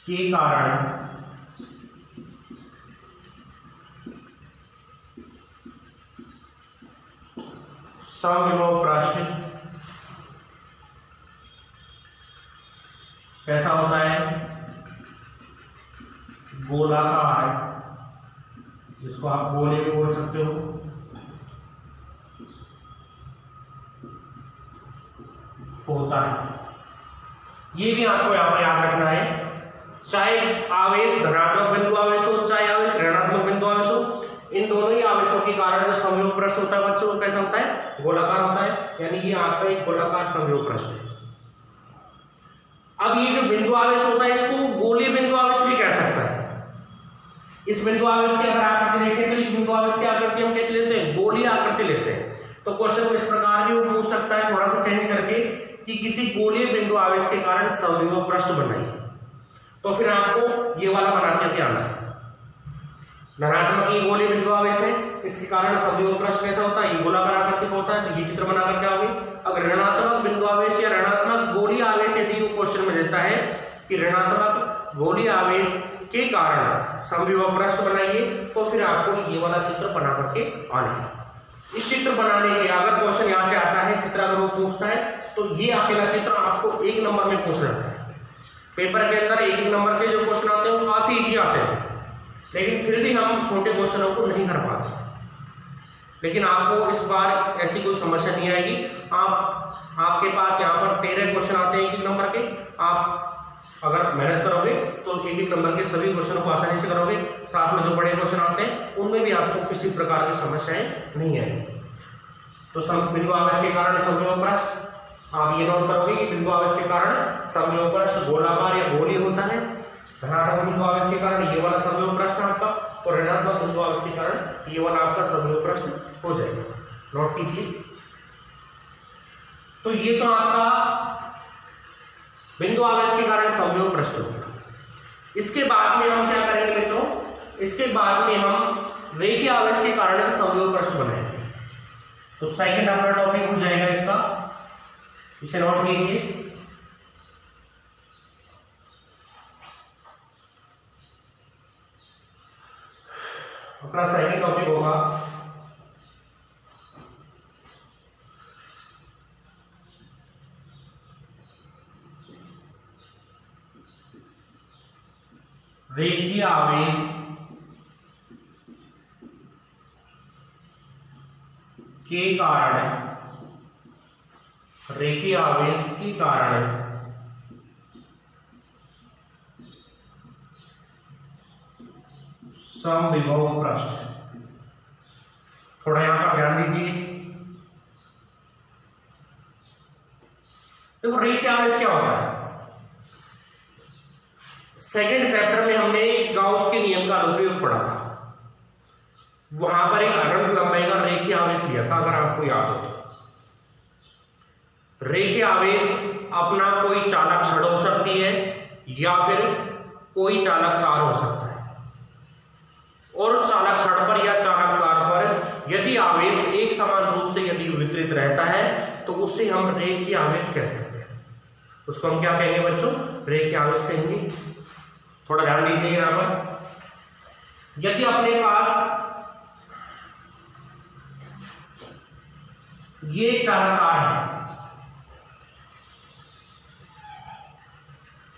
[SPEAKER 1] के कारण समविभव पृष्ठ कैसा होता है, गोलाकार, जिसको आप गोले भी बोल सकते हो, होता है। ये भी आपको यहाँ पर याद रखना है, चाहे आवेश धनात्मक बिंदु आवेश हो चाहे आवेश ऋणात्मक बिंदु आवेश हो, इन दोनों ही आवेशों के कारण जो समविभव पृष्ठ होता है बच्चों, कैसा होता है, गोलाकार होता है। यानी ये आपका एक गोलाकार समविभव पृष्ठ है। अब ये जो बिंदु आवेश होता है इसको गोलीय बिंदु आवेश भी कह सकता है। इस बिंदु आवेश की अगर आकृति देखें तो इस बिंदु आवेश की आकृति हम कैसे लेते हैं, गोलीय आकृति लेते हैं। तो क्वेश्चन को इस प्रकार भी पूछ सकता है, थोड़ा सा चेंज करके, कि किसी गोलीय बिंदु आवेश के कारण समविभव पृष्ठ बनाइए। तो फिर आपको ये वाला बना के आना है। धनात्मक ये गोलीय बिंदु आवेश है, इसके कारण समविभव पृष्ठ कैसा होता है, ये गोलाकार आकृति का होता है। तो ये चित्र बना करके आओगे। अगर ऋणात्मक बिंदु आवेश या ऋणात्मक गोलीय आवेश यदि वो क्वेश्चन में देता है कि ऋणात्मक गोलीय आवेश के कारण समविभव पृष्ठ बनाइए, तो फिर आपको ये वाला चित्र बना करके आना है। इस चित्र बनाने के अगर क्वेश्चन यहाँ से आता है, चित्र अगर वो पूछता है, तो ये अकेला चित्र आपको 1 नंबर में पूछ सकता है। पेपर के अंदर 1 नंबर के जो क्वेश्चन आते हैं वो काफी इजी आते हैं, लेकिन फिर भी हम छोटे क्वेश्चनों को नहीं कर पाते। लेकिन आपको इस बार ऐसी कोई समस्या नहीं आएगी। आपके पास यहाँ पर 13 क्वेश्चन आते हैं 1 नंबर के। आप अगर मेहनत करोगे तो 1 नंबर के सभी क्वेश्चनों को आसानी से करोगे। साथ में जो बड़े क्वेश्चन आते हैं उनमें भी आपको किसी प्रकार की समस्याएं नहीं आएंगी। तो बिंदु आवेश के कारण समविभव पृष्ठ आप ये नोट करोगे कि बिंदु आवेश के कारण समविभव पृष्ठ गोलाकार या गोलीय होता है। धनात्मक बिंदु आवेश के कारण ये वाला समविभव पृष्ठ आपका, और ऋणात्मक बिंदु आवेश के कारण ये वाला आपका समविभव पृष्ठ हो जाएगा। नोट कीजिए। तो ये तो आपका बिंदु आवेश के कारण समविभव पृष्ठ होगा। इसके बाद में हम क्या करेंगे मित्रों, इसके बाद में हम रेखीय आवेश के कारण समविभव पृष्ठ बनाएंगे। तो सेकंड अपना टॉपिक हो जाएगा इसका, इसे नोट कीजिए। अपना सेकंड टॉपिक होगा रेखीय आवेश के कारण, रेखीय आवेश के कारण समविभव पृष्ठ। थोड़ा यहां पर ध्यान दीजिए। देखो रेखीय आवेश क्या होता है, सेकंड चैप्टर में हमने गाउस के नियम का अनुप्रयोग पढ़ा था। वहां पर एक अनंत लंबाई का रेखीय आवेश लिया था, अगर आपको याद हो तो। रेखीय आवेश अपना कोई चालक छड़ हो सकती है या फिर कोई चालक तार हो सकता है, और उस चालक छड़ पर या चालक तार पर यदि आवेश एक समान रूप से यदि वितरित रहता है तो उसे हम रेखीय आवेश कह सकते हैं। उसको हम क्या कहेंगे बच्चों, रेखीय आवेश कहेंगे। थोड़ा ध्यान दीजिए यहां पर। यदि अपने पास ये चालकतार है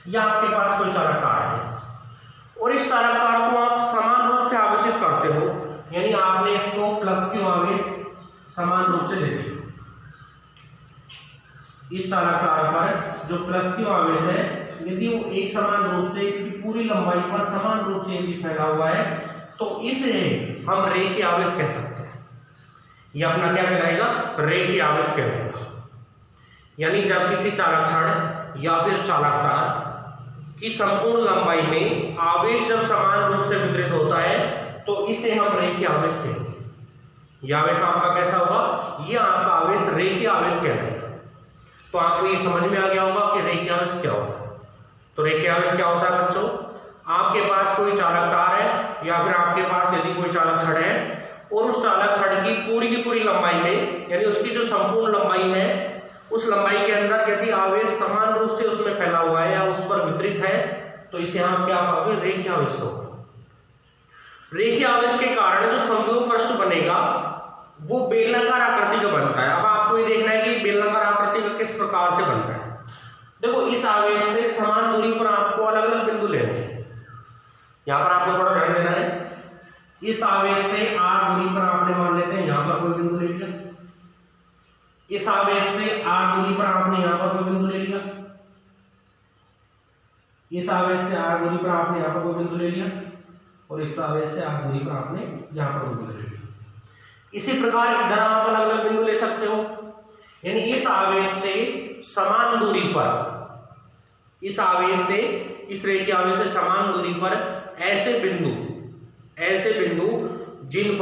[SPEAKER 1] या आपके पास कोई चालकतार है और इस चालकतार को आप समान रूप से आवेशित करते हो, यानी आपने इसको प्लस क्यू आवेश समान रूप से दे दिया। इस चालकतार पर जो प्लस क्यू आवेश है यदि वो एक समान रूप से इसकी पूरी लंबाई पर समान रूप से यदि फैला हुआ है तो इसे हम रेखीय आवेश कह सकते हैं। यह अपना क्या कहलाएगा, रेखीय आवेश कहलाएगा। यानी जब किसी चालक छड़ या फिर चालक तार की संपूर्ण लंबाई में आवेश जब समान रूप से वितरित होता है तो इसे हम रेखीय आवेश कहेंगे। यह आवेश आपका कैसा होगा, यह आपका आवेश रेखीय आवेश कहलाएगा। तो आपको ये समझ में आ गया होगा कि रेखीय आवेश क्या होता है। तो रेखीय आवेश क्या होता है बच्चों, आपके पास कोई चालक तार है या फिर आपके पास यदि कोई चालक छड़ है और उस चालक छड़ की पूरी लंबाई में, यानी उसकी जो संपूर्ण लंबाई है उस लंबाई के अंदर यदि आवेश समान रूप से उसमें फैला हुआ है या उस पर वितरित है तो इसे हम क्या कहोगे, रेखीय आवेश कहोगे। रेखीय आवेश के कारण जो समविभव पृष्ठ बनेगा वो बेलनाकार आकृति का बनता है। अब आपको ये देखना है कि बेलनाकार आकृति का किस प्रकार से बनता है। देखो इस आवेश से समान दूरी पर आपको अलग अलग बिंदु लेने हैं। यहां पर आपको थोड़ा ध्यान देना है। इस आवेश से r दूरी पर आपने मान लेते हैं यहां पर कोई बिंदु ले लिया, इस आवेश से r दूरी पर आपने यहाँ पर कोई बिंदु ले लिया, इस आवेश से r दूरी पर आपने यहाँ पर कोई बिंदु ले लिया और इस आवेश से r दूरी पर आपने यहाँ पर कोई बिंदु ले लिया। इसी प्रकार इधर आप अलग अलग बिंदु ले सकते हो, यानी इस आवेश से समान दूरी पर, इस आवेश से, इस रेखीय आवेश से समान दूरी पर ऐसे बिंदु जिन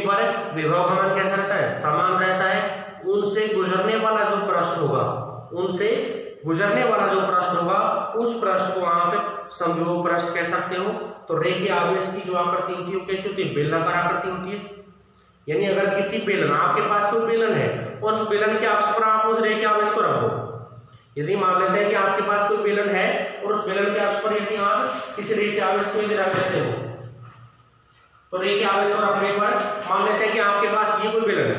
[SPEAKER 1] पर विभव का मान कैसा रहता है, समान रहता है, उनसे गुजरने वाला जो पृष्ठ होगा, उस पृष्ठ को आप समविभव पृष्ठ कह सकते हो। तो रेखीय आवेश की जो आकृति होती है वो कैसी होती है, बेलनाकार आकृति होती है। यानी अगर किसी बेलन, आपके पास कोई बेलन है और उस बेलन के अक्ष पर आप उस रेखीय आवेश को रख दो। यदि मान लेते हैं कि आपके पास कोई बेलन है और उस बेलन के अक्ष पर यदि आप किसी रेखीय आवेश को यदि रख देते हो, तो रेखीय आवेश को रखने पर मान लेते हैं कि आपके पास ये कोई बेलन है,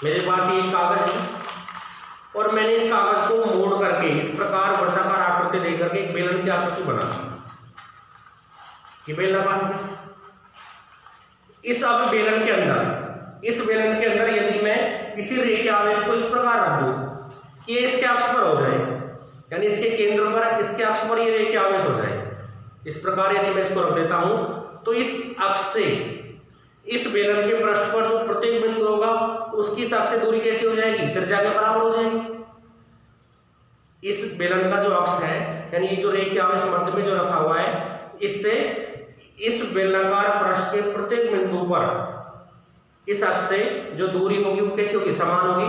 [SPEAKER 1] मेरे पास ये कागज है और मैंने इस कागज को मोड़ करके इस प्रकार वर्गाकार आकृति दे करके एक बेलन की आकृति बना दी। ये बेलनाकार। इस बेलन के अंदर यदि मैं किसी रेखीय आवेश को इस प्रकार रख दूं कि ये इसके अक्ष पर हो जाए, यानी इसके केंद्र पर, इसके अक्ष पर ये रेखीय आवेश हो जाए, इस प्रकार यदि मैं इसको रख देता हूं तो इस अक्ष से इस बेलन के पृष्ठ पर जो प्रत्येक बिंदु होगा उसकी इस अक्ष से दूरी कैसी हो जाएगी, त्रिज्या के बराबर हो जाएगी। इस बेलन का जो अक्ष है, यानी ये जो रेखीय आवेश मध्य में जो रखा हुआ है, इससे इस बेलनाकार पृष्ठ के प्रत्येक बिंदु पर इस अक्ष से जो दूरी होगी वो कैसी होगी, समान होगी।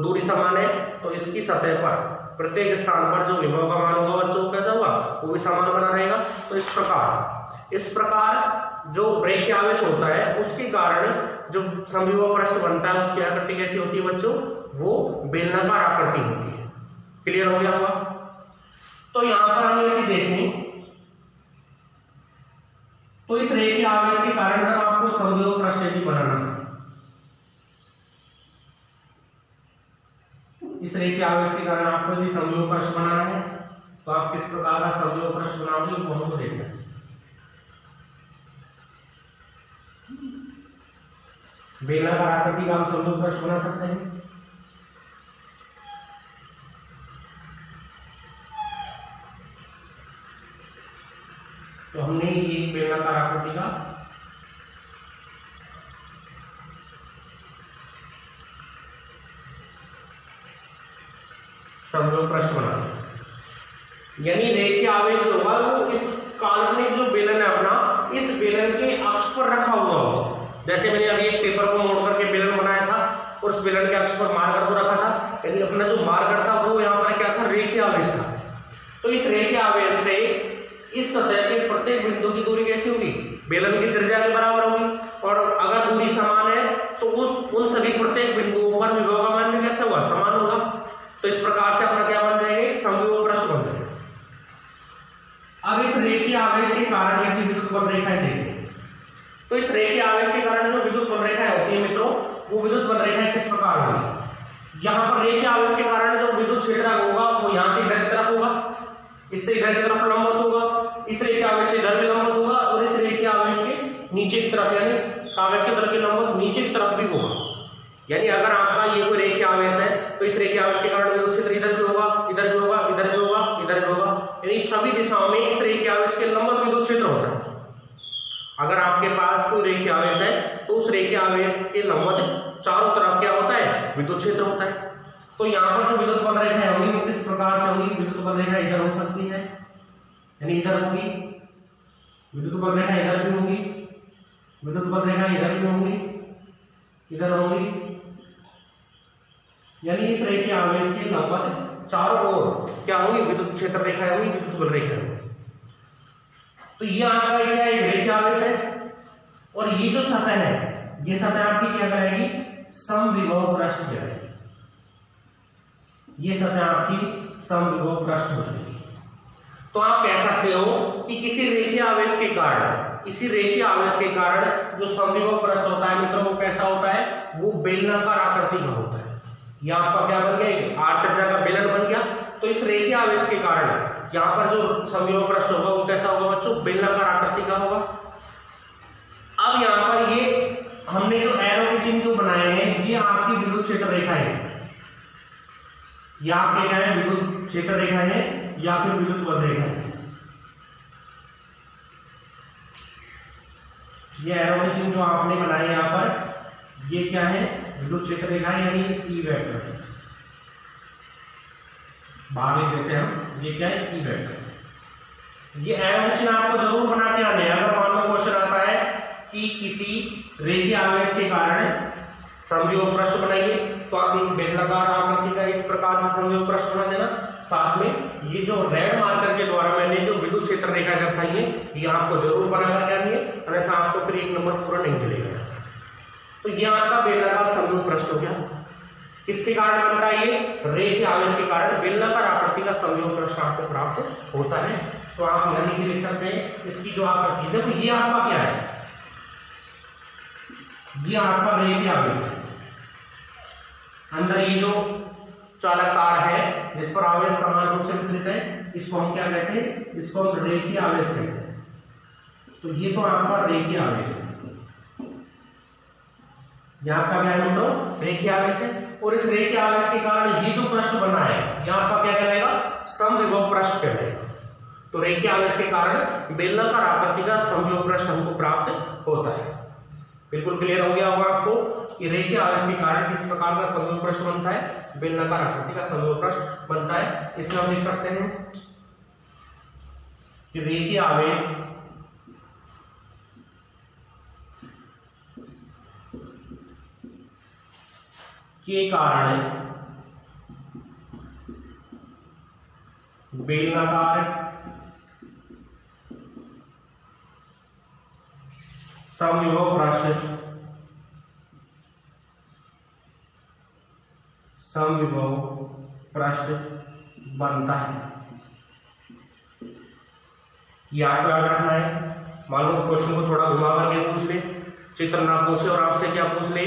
[SPEAKER 1] दूरी समान है तो इसकी सतह पर प्रत्येक स्थान पर जो विभव का मान होगा बच्चों कैसा होगा, वो भी समान बना रहेगा। तो इस प्रकार जो रेखीय आवेश होता है उसके कारण जो समविभव पृष्ठ बनता है उसकी आकृति कैसी होती है बच्चों, वो बेलनाकार आकृति होती है। क्लियर हो गया होगा। तो यहां पर हम यदि देखें तो इस रेखीय आवेश के कारण जब आपको समविभव पृष्ठ यदि बनाना है, इस रेखीय आवेश के कारण आपको यदि समविभव पृष्ठ बनाना है तो आप किस प्रकार का समविभव पृष्ठ बनाओगे वो हमको देखना है। बेलनाकार आकृति का हम समविभव पृष्ठ बना सकते हैं। तो हमने ये बेलनाकार आकृति का समविभव पृष्ठ बना सकते, यानी रेखीय आवेश होगा वो इस काल्पनिक जो बेलन है अपना, इस बेलन के अक्ष पर रखा हुआ होगा। जैसे मैंने अभी एक पेपर को मोड़ करके बेलन बनाया था और उस बेलन के अक्ष पर मार्कर को रखा था, यानी अपना जो मार्कर था वो यहाँ पर क्या था, रेखीय आवेश था। तो इस रेखीय आवेश से इस सतह के प्रत्येक बिंदु की दूरी कैसी होगी, बेलन की त्रिज्या के बराबर होगी। और अगर दूरी समान है तो उन सभी प्रत्येक बिंदुओं पर विभव का मान भी कैसा होगा, समान होगा। तो इस प्रकार से अपना क्या बन जाएगा, समविभव पृष्ठ बन जाएगा। अब इस रेखीय आवेश के कारण यदि विद्युत बल रेखाएं देखें तो इस रेखीय आवेश के कारण जो विद्युत बल रेखाएं होती है मित्रों, वो विद्युत बल रेखाएं किस प्रकार होगी। यहाँ पर रेखीय आवेश के कारण जो विद्युत क्षेत्र होगा वो यहाँ से इधर की तरफ होगा, इससे इधर की तरफ लंबवत होगा, इस रेखीय आवेश से इधर भी लंबवत होगा और इस रेखीय आवेश के नीचे की तरफ यानी कागज की तरफ की लंबवत नीचे की तरफ भी होगा। यानी अगर आपका ये कोई रेखीय आवेश है तो इस रेखीय आवेश के कारण विद्युत क्षेत्र इधर भी होगा, इधर भी होगा, इधर भी होगा, इधर भी होगा, यानी सभी दिशाओं में इस रेखीय आवेश के लंबवत विद्युत क्षेत्र होता है। अगर आपके पास कोई रेखीय आवेश है तो उस रेखीय आवेश के लंबवत चारों तरफ क्या होता है, विद्युत क्षेत्र होता है। तो यहाँ पर जो विद्युत बल रेखाएं होंगी वो किस प्रकार से होंगी, विद्युत बल रेखा इधर हो सकती है, यानी इधर होगी, विद्युत बल रेखा इधर भी होगी, विद्युत बल रेखा इधर भी होंगी, इधर होंगी, यानी इस रेखीय आवेश के लंबवत चारों ओर क्या होंगी, विद्युत क्षेत्र रेखाएं होंगी, विद्युत बल रेखाएं होंगी। तो ये आपका क्या एक रेखीय आवेश है और ये जो सतह है, ये सतह आपकी क्या कहलाएगी, समविभव पृष्ठ कहलाएगी। ये सतह आपकी समविभव पृष्ठ हो जाएगी। तो आप कह सकते हो कि किसी रेखीय आवेश के कारण जो समविभव पृष्ठ होता है मित्रों वो कैसा होता है, वो बेलनाकार आकृति का होता है। ये आपका क्या बन गया, आठ त्रिज्या का बेलन बन गया। तो इस रेखीय आवेश के कारण यहाँ पर जो समविभव पृष्ठ होगा वो कैसा होगा बच्चों, बेलनाकार आकृति का होगा। अब यहाँ पर ये हमने जो एरो के चिन्ह जो बनाए हैं विद्युत क्षेत्र रेखा है, या आपके क्या है विद्युत क्षेत्र रेखा है या फिर विद्युत बल रेखा है। ये एरो के चिन्ह जो आपने बनाए यहाँ पर, ये क्या है विद्युत क्षेत्र रेखा है यानी ई वेक्टर है। बाद में देते हैं हम, ये क्या है ई वेक्टर। ये एरो के चिन्ह आपको जरूर बना के आने। अगर मान लो क्वेश्चन आता है कि किसी रेखीय आवेश के कारण समविभव पृष्ठ बनाइए, तो आप एक बेलनाकार आकृति का इस प्रकार से समविभव पृष्ठ बना देना। साथ में ये जो रेड मार्कर के द्वारा मैंने जो विद्युत क्षेत्र रेखा दर्शाई है, ये आपको जरूर बना कर आनी है, अन्यथा आपको फिर 1 नंबर पूरा नहीं मिलेगा। तो ये आपका बेलनाकार समविभव पृष्ठ हो गया। किसके कारण बनता है ये? रेखीय आवेश के कारण बेलनाकार आकृति का समविभव पृष्ठ आपको प्राप्त होता है। तो आप यहां नीचे लिख सकते हैं इसकी जो आकृति, देखो ये आपका क्या है, ये आपका रेखीय आवेश है। अंदर ये जो चालक तार है जिस पर आवेश समान रूप से वितरित है, इसको हम क्या कहते हैं? इसको हम रेखीय आवेश कहते हैं। तो ये तो आपका रेखीय आवेश है, ये आपका क्या है तो रेखीय आवेश है। और इस रेखीय आवेश के कारण ये जो पृष्ठ बना है, ये आपका क्या कहलाएगा? समविभव पृष्ठ कहलाएगा। तो रेखीय आवेश के कारण बेलनाकार आकृति का समविभव पृष्ठ हमको प्राप्त होता है। बिल्कुल क्लियर हो गया होगा आपको कि रेखीय आवेश के कारण किस प्रकार का समविभव पृष्ठ बनता है, बेलनाकार आकृति का समविभव पृष्ठ बनता है। इसमें हम लिख सकते हैं कि रेखीय आवेश के कारण बेलनाकार समविभव पृष्ठ बनता है। ये आपको याद रखना है। मान लो क्वेश्चन को थोड़ा घुमा करके पूछ ले, चित्र ना पूछे और आपसे क्या पूछ ले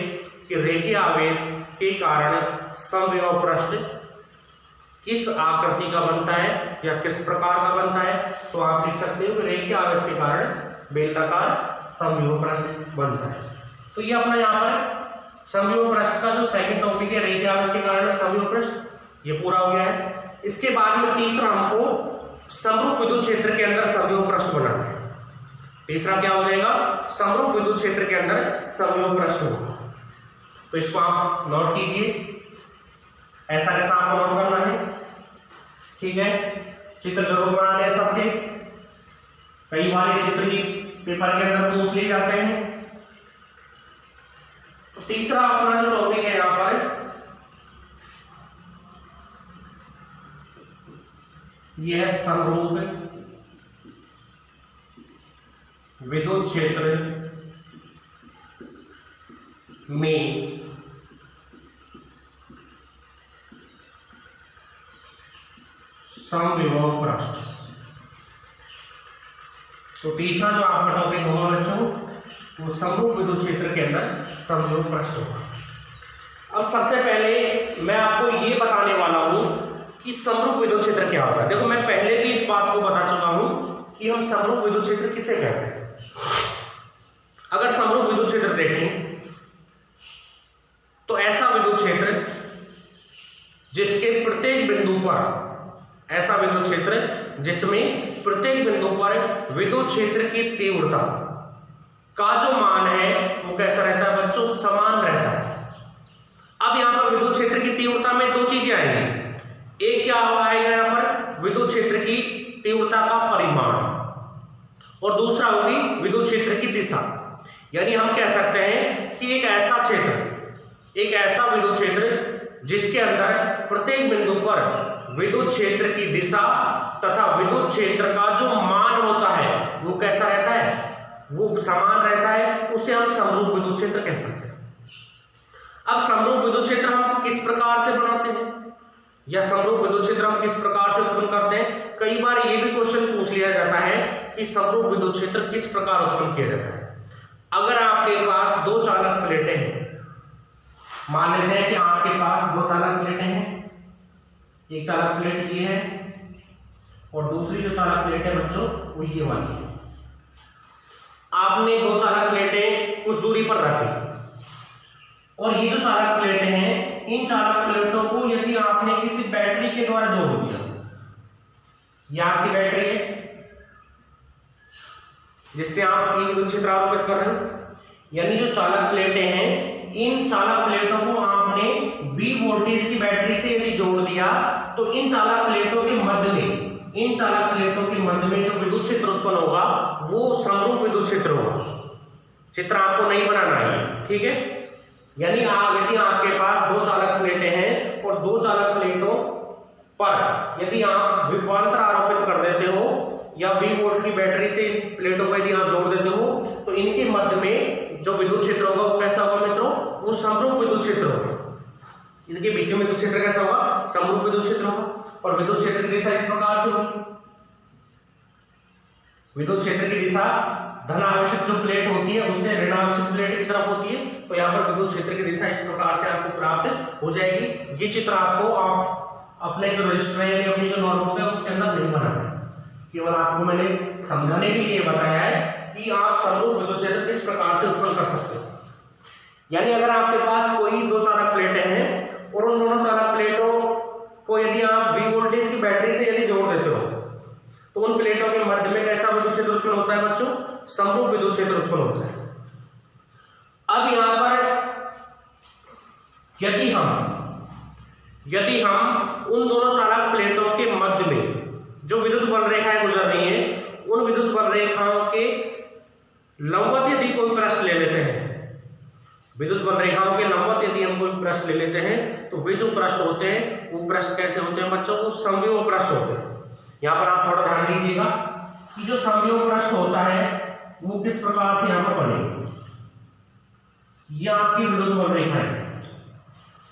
[SPEAKER 1] कि रेखीय आवेश के कारण समविभव पृष्ठ किस आकृति का बनता है या किस प्रकार का बनता है, तो आप लिख सकते हो कि रेखीय आवेश के कारण बेलनाकार समविभव पृष्ठ बनता है। तो ये अपना यहाँ पर समविभव पृष्ठ का जो सेकंड टॉपिक है, रेखीय आवेश के कारण समविभव पृष्ठ, ये पूरा हो गया है। इसके बाद में तीसरा हमको समरूप विद्युत क्षेत्र के अंदर समविभव पृष्ठ बनाना है। तीसरा क्या हो जाएगा? समरूप विद्युत क्षेत्र के अंदर समविभव पृष्ठ होगा। तो इसको आप नोट कीजिए, ऐसा कैसा आपको नोट करना है, ठीक है। चित्र जरूर बनाने हैं सबके, कई बार ये चित्र की पेपर के अंदर पूछ लिए जाते हैं। तो तीसरा अपना जो टॉपिक है यहां पर, यह समरूप विद्युत क्षेत्र में समविभव पृष्ठ। तो तीसरा जो आपका टॉपिक होगा बच्चों, वो समरूप विद्युत क्षेत्र के अंदर समविभव पृष्ठ होगा। अब सबसे पहले मैं आपको ये बताने वाला हूं कि समरूप विद्युत क्षेत्र क्या होता है। देखो मैं पहले भी इस बात को बता चुका हूं कि हम समरूप विद्युत क्षेत्र किसे कहते हैं। अगर समरूप विद्युत क्षेत्र देखें तो ऐसा विद्युत क्षेत्र जिसके प्रत्येक बिंदु पर, ऐसा विद्युत क्षेत्र जिसमें प्रत्येक बिंदु पर विद्युत क्षेत्र की तीव्रता का जो मान है वो कैसा रहता है बच्चों? समान रहता है। अब यहां पर विद्युत क्षेत्र की तीव्रता में दो चीजें आएंगी। एक क्या आएगा यहां पर? विद्युत क्षेत्र की तीव्रता का परिमाण, और दूसरा होगी विद्युत क्षेत्र की दिशा। यानी हम कह सकते हैं कि एक ऐसा क्षेत्र, एक ऐसा विद्युत क्षेत्र जिसके अंदर प्रत्येक बिंदु पर विद्युत क्षेत्र की दिशा तथा विद्युत क्षेत्र का जो मान होता है वो कैसा रहता है? वो समान रहता है, उसे हम समरूप विद्युत क्षेत्र कह सकते हैं। अब समरूप विद्युत क्षेत्र हम किस प्रकार से बनाते हैं या समरूप विद्युत क्षेत्र हम किस प्रकार से उत्पन्न करते हैं? कई बार ये भी क्वेश्चन पूछ लिया जाता है कि समरूप विद्युत क्षेत्र किस प्रकार उत्पन्न किया जाता है। अगर आपके पास दो चालक प्लेटें हैं, मान लेते हैं कि आपके पास दो चालक प्लेटें हैं, एक चालक प्लेट ये है और दूसरी जो चालक प्लेट है बच्चों वो ये वाली है। आपने दो चालक प्लेटें कुछ दूरी पर रखी, और ये जो चालक प्लेटें हैं, इन चालक प्लेटों को यदि आपने किसी बैटरी के द्वारा जोड़ दिया, ये आपकी बैटरी है जिससे आप ई विद्युत क्षेत्र आरोपित कर रहे हैं, यानी जो चालक प्लेटें हैं, इन चालक प्लेटों को आपने V वोल्टेज की बैटरी से यदि जोड़ दिया तो इन चालक प्लेटों के मध्य में, इन चालक प्लेटों के मध्य में जो विद्युत क्षेत्र उत्पन्न होगा वो समरूप विद्युत क्षेत्र होगा। चित्र आपको नहीं बनाना है, ठीक है। यानी यदि आपके पास दो चालक प्लेटें हैं और दो चालक प्लेटों पर यदि आप विभवांतर आरोपित कर देते हो या V वोल्ट की बैटरी से इन प्लेटों को यदि आप जोड़ देते हो तो इनके मध्य में जो विद्युत क्षेत्र होगा वो कैसा होगा मित्रों, वो समरूप विद्युत क्षेत्र होगा। इनके बीच में विद्युत क्षेत्र कैसा होगा, समरूप विद्युत क्षेत्र होगा। और विद्युत क्षेत्र की दिशा इस प्रकार से होगी, विद्युत क्षेत्र की दिशा धनावेशित जो प्लेट होती है उससे ऋणावेशित प्लेट की तरफ होती है। तो यहाँ पर विद्युत क्षेत्र की दिशा इस प्रकार से आपको प्राप्त हो जाएगी। ये चित्र आपको आप अपने जो रजिस्टर है, अपनी जो नोटबुक है उसके अंदर नहीं बनाना है, केवल आपको मैंने समझाने के लिए बताया है कि आप समरूप विद्युत क्षेत्र किस प्रकार से उत्पन्न कर सकते हो। यानी अगर आपके पास कोई दो चालक प्लेटें हैं और उन दोनों चालक प्लेटों को यदि आप V वोल्टेज की बैटरी से यदि जोड़ देते हो तो उन प्लेटों के मध्य में कैसा विद्युत क्षेत्र उत्पन्न होता है बच्चों, समरूप विद्युत क्षेत्र उत्पन्न होता है। अब यहां पर यदि हम उन दोनों चालक प्लेटों के मध्य में जो विद्युत बल रेखाएं गुजर रही हैं, उन विद्युत बल रेखाओं के लंबवत यदि कोई पृष्ठ ले लेते हैं, विद्युत बल रेखाओं के लंबवत यदि हम कोई पृष्ठ ले लेते हैं तो वे जो पृष्ठ होते हैं वो पृष्ठ कैसे होते हैं बच्चों, वो समविभव पृष्ठ होते हैं। यहाँ पर आप थोड़ा ध्यान दीजिएगा कि जो समविभव पृष्ठ होता है वो किस प्रकार से यहाँ पर बनेगा। ये आपकी विद्युत बल रेखा है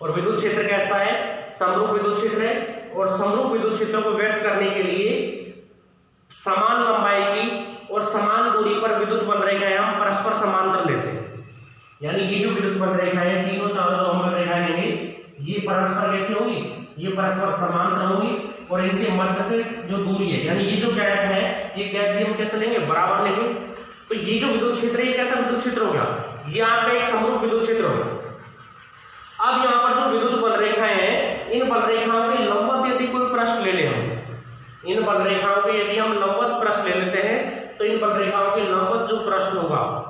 [SPEAKER 1] और विद्युत क्षेत्र कैसा है, समरूप विद्युत क्षेत्र है। और समरूप विद्युत क्षेत्र को व्यक्त करने के लिए समान लंबाई की और समान दूरी पर विद्युत बल रेखाएं हम परस्पर समांतर लेते हैं। यानी ये जो विद्युत बल रेखाएं, तीनों चारों जो हम रेखाएं लेंगे, ये परस्पर कैसे होगी, ये परस्पर समांतर होगी और इनके मध्य की जो दूरी है, यानी ये जो गैप है, ये गैप भी हम कैसे लेंगे, बराबर लेंगे। तो ये जो विद्युत क्षेत्र है ये कैसा विद्युत क्षेत्र हो गया, ये आपका एक समरूप विद्युत क्षेत्र हो गया। अब यहाँ पर जो विद्युत बल रेखाएं हैं, इन बल रेखाओं के लंबवत यदि कोई पृष्ठ ले लें हम, इन बल रेखाओं के यदि हम लंबवत पृष्ठ ले लेते हैं तो इन बल रेखाओं के लंबवत जो पृष्ठ होगा,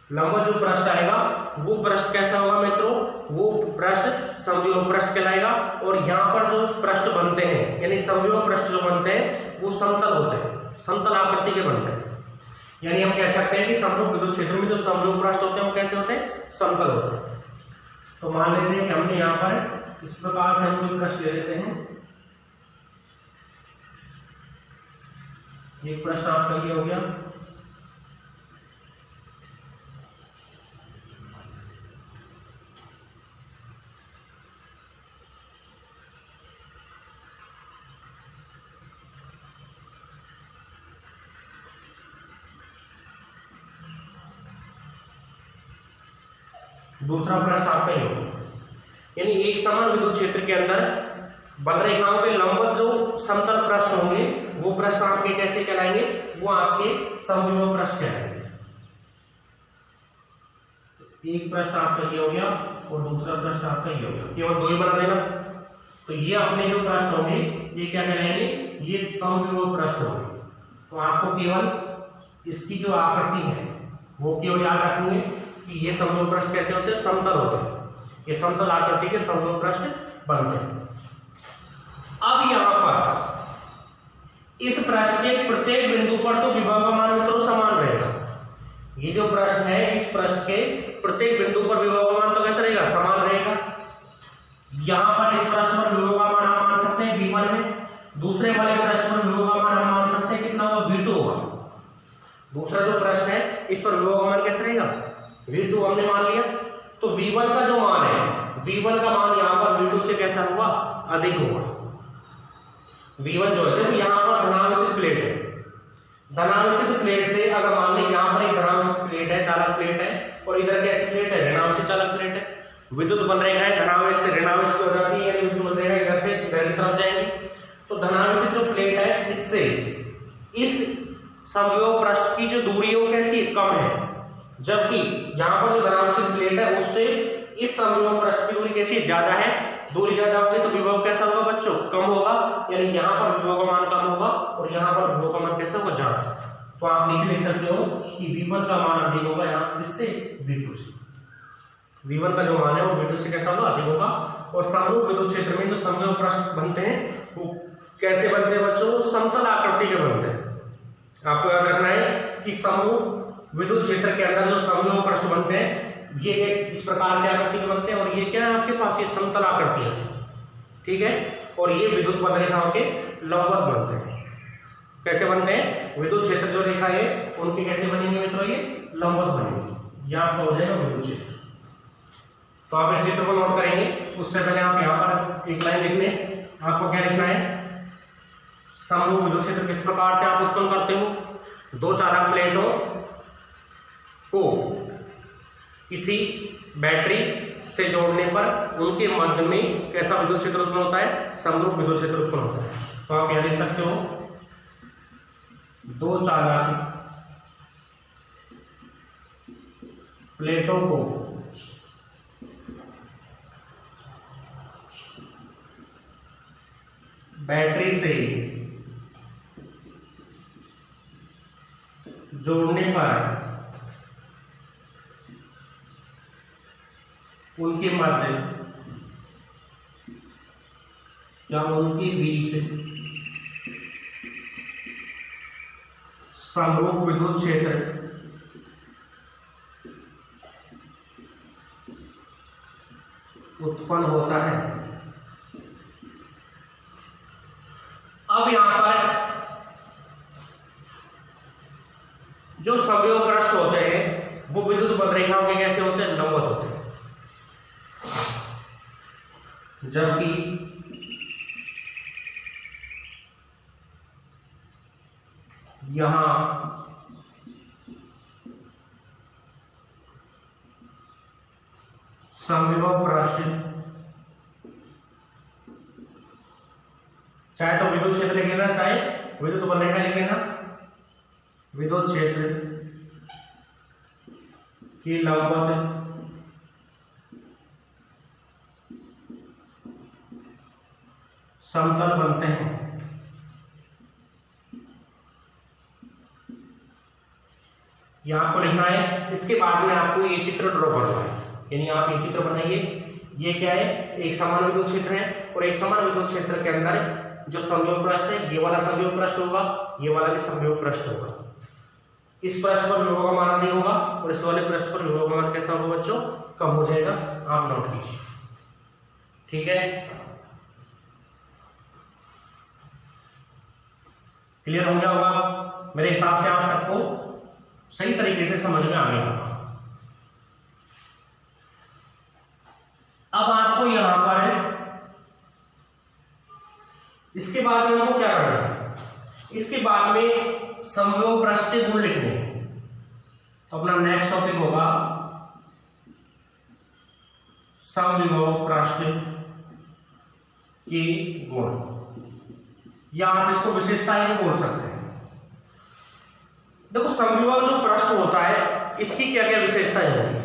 [SPEAKER 1] लंबवत जो पृष्ठ आएगा वो पृष्ठ कैसा होगा मित्रों, वो पृष्ठ समविभव पृष्ठ कहलाएगा। और यहाँ पर जो पृष्ठ बनते हैं यानी समविभव पृष्ठ जो बनते हैं वो समतल होते हैं, समतल आकृति के बनते हैं। यानी हम कह सकते हैं कि समरूप विद्युत क्षेत्र में जो समविभव पृष्ठ होते हैं वो कैसे होते हैं, समतल होते हैं। तो मान लेते हैं कि हमने यहाँ पर इस प्रकार से हम कोई पृष्ठ ले लेते हैं, एक प्रश्न आपका ये हो गया। दूसरा प्रश्न आपका ये होगा, यानी एक समान विद्युत क्षेत्र के अंदर बल रेखाओं के लंबवत जो समतल पृष्ठ होंगे वो पृष्ठ आपके कैसे कहलाएंगे, वो आपके समविभव पृष्ठ कहलाएंगे। एक प्रश्न आपका ये हो गया और दूसरा प्रश्न आपका ये हो गया, केवल दो ही बना देना। तो ये अपने जो प्रश्न होंगे ये क्या कहलाएंगे, ये समविभव पृष्ठ होंगे। तो आपको केवल इसकी जो आकृति है वो केवल याद रखनी है कि ये समविभव पृष्ठ कैसे होते हैं, समतल होते हैं। ये समतल आकृति के समविभव पृष्ठ बनते हैं। अब यहां पर इस पृष्ठ के प्रत्येक बिंदु पर तो विभव का मान मित्रों समान रहेगा। ये जो प्रश्न है इस पृष्ठ के प्रत्येक बिंदु पर विभव का मान तो कैसा रहेगा, समान रहेगा। यहां पर इस प्रश्न पर विभव का मान हम मान सकते हैं V1 है, दूसरे वाले प्रश्न पर विभव का मान हम मान सकते हैं कितना होगा, V2 होगा। दूसरा जो प्रश्न है इस पर विभव का मान कैसे रहेगा, V2 हमने मान लिया। तो V1 का जो मान है, V1 का मान यहाँ पर V2 से कैसा होगा, अधिक होगा। V1 जो है देखो यहाँ पर धनावेशित प्लेट है, धनावेशित प्लेट से अगर मान लें यहाँ पर एक धनावेशित प्लेट है, चालक प्लेट है, और इधर कैसी प्लेट है, ऋणावेशित चालक प्लेट है। विद्युत बल रेखा है धनावेश से ऋणावेश की हो जाती है, यानी विद्युत बल रेखा इधर से इधर की तरफ जाएंगी। तो धनावेशित जो प्लेट है इससे इस समविभव पृष्ठ की जो दूरी है वो कैसी कम है, जबकि यहाँ पर जो धनावेशित प्लेट है उससे इस समविभव पृष्ठ की दूरी कैसी ज्यादा है, दूरी ज्यादा होगी तो विभव कैसा होगा बच्चों, कम होगा, यानी यहाँ पर विभव का मान कम होगा और यहाँ पर विभव का मान कैसा होगा, ज्यादा। तो आप नीचे लिख सकते हो कि V1 का मान अधिक होगा यहाँ किससे, V2 से। V1 का जो मान है वो V2 से कैसा होगा, अधिक होगा। और समरूप विद्युत क्षेत्र में जो समविभव पृष्ठ बनते हैं वो कैसे बनते हैं बच्चों, समतल आकृति के बनते हैं। आपको याद रखना है कि समरूप विद्युत क्षेत्र के अंदर जो समविभव पृष्ठ बनते हैं ये इस प्रकार के आकृति के बनते हैं और ये क्या है आपके पास, ये समतल आकृति है, ठीक है। और ये विद्युत बल रेखाओं के लंबवत बनते हैं। कैसे बनते हैं, विद्युत क्षेत्र जो रेखा है उनकी कैसे बनेंगे मित्रों, ये लंबवत बनेंगे। यहाँ पर हो जाएगा विद्युत क्षेत्र। तो आप इस चित्र को नोट करेंगे, उससे पहले आप यहाँ पर एक लाइन लिख लें। आपको क्या लिखना है, समरूप विद्युत क्षेत्र किस प्रकार से आप उत्पन्न करते हो, दो चालक प्लेटों को किसी बैटरी से जोड़ने पर उनके मध्य में कैसा विद्युत क्षेत्र उत्पन्न होता है, समरूप विद्युत क्षेत्र उत्पन्न होता है। तो आप यह लिख सकते हो, दो चालक प्लेटों को बैटरी से जोड़ने पर उनके मध्य या उनके बीच समरूप विद्युत क्षेत्र उत्पन्न होता है। अब यहां पर जो समविभव पृष्ठ होते हैं वो विद्युत बल रेखाओं के कैसे होते हैं, लंबवत होते हैं। जबकि यहां समविभव पृष्ठ चाहे तो विद्युत क्षेत्र लिख लेना, चाहे विद्युत बल रेखा लिख लेना, विद्युत क्षेत्र की लंबवत समतल बनते हैं। यहां आपको लिखना है, इसके बाद में आपको ये चित्र ड्रॉ करना है, यानी आप ये चित्र बनाइए। ये क्या है, एक समान विद्युत क्षेत्र है और एक समान विद्युत क्षेत्र के अंदर जो समविभव पृष्ठ है, ये वाला समविभव पृष्ठ होगा, ये वाला भी समविभव पृष्ठ होगा। इस पृष्ठ पर विभव का मान अधिक होगा और इस वाले पृष्ठ पर विभव का मान कैसा होगा बच्चों, कम हो जाएगा। आप नोट कीजिए, ठीक है। क्लियर हो गया होगा मेरे हिसाब से, आप सबको सही तरीके से समझ में आ गया होगा। अब आपको यहां पर इसके बाद में हमको क्या करना है, इसके बाद में समविभव पृष्ठ के गुण लिखने हैं। तो अपना नेक्स्ट टॉपिक होगा समविभव पृष्ठ के गुण, या आप इसको विशेषताएं भी बोल सकते हैं। देखो समविभव जो पृष्ठ होता है इसकी क्या क्या विशेषताएं होंगी।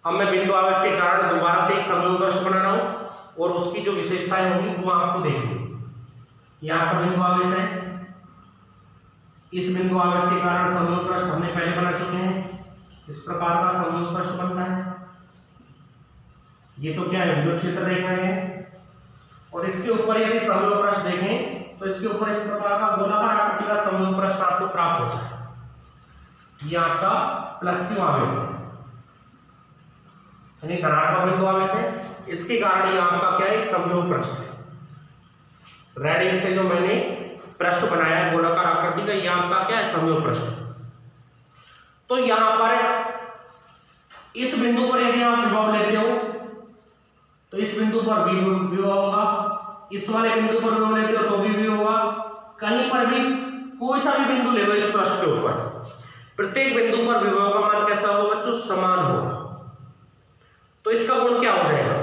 [SPEAKER 1] अब मैं बिंदु आवेश के कारण दोबारा से एक समविभव पृष्ठ बना रहा हूं और उसकी जो विशेषताएं होंगी वो आपको देखिए। यहाँ पर बिंदु आवेश है, इस बिंदु आवेश के कारण समविभव पृष्ठ हमने पहले बना चुके हैं। इस प्रकार का समविभव पृष्ठ बनता है। ये तो क्या है, विद्युत क्षेत्र रेखा है और इसके ऊपर यदि समविभव पृष्ठ देखें तो इसके ऊपर इस प्रकार का गोलाकार आकृति का समविभव पृष्ठ आपको प्राप्त होता है। ये आपका +Q आवेश है, यानी धनात्मक बिंदु आवेश है। इसके कारण ये आपका क्या है, एक समविभव पृष्ठ है। रेडिंग से जो मैंने पृष्ठ बनाया है गोलाकार आकृति का, ये आपका क्या है, समविभव पृष्ठ। तो यहां पर इस बिंदु पर यदि आप विभव लेते हो तो इस बिंदु पर भी विभव होगा, इस वाले बिंदु पर विभव लेते हो तो भी विभव होगा। कहीं पर भी कोई सा भी बिंदु ले लो इस पृष्ठ के ऊपर, प्रत्येक बिंदु पर विभव का मान कैसा होगा बच्चों, समान होगा। तो इसका गुण क्या हो जाएगा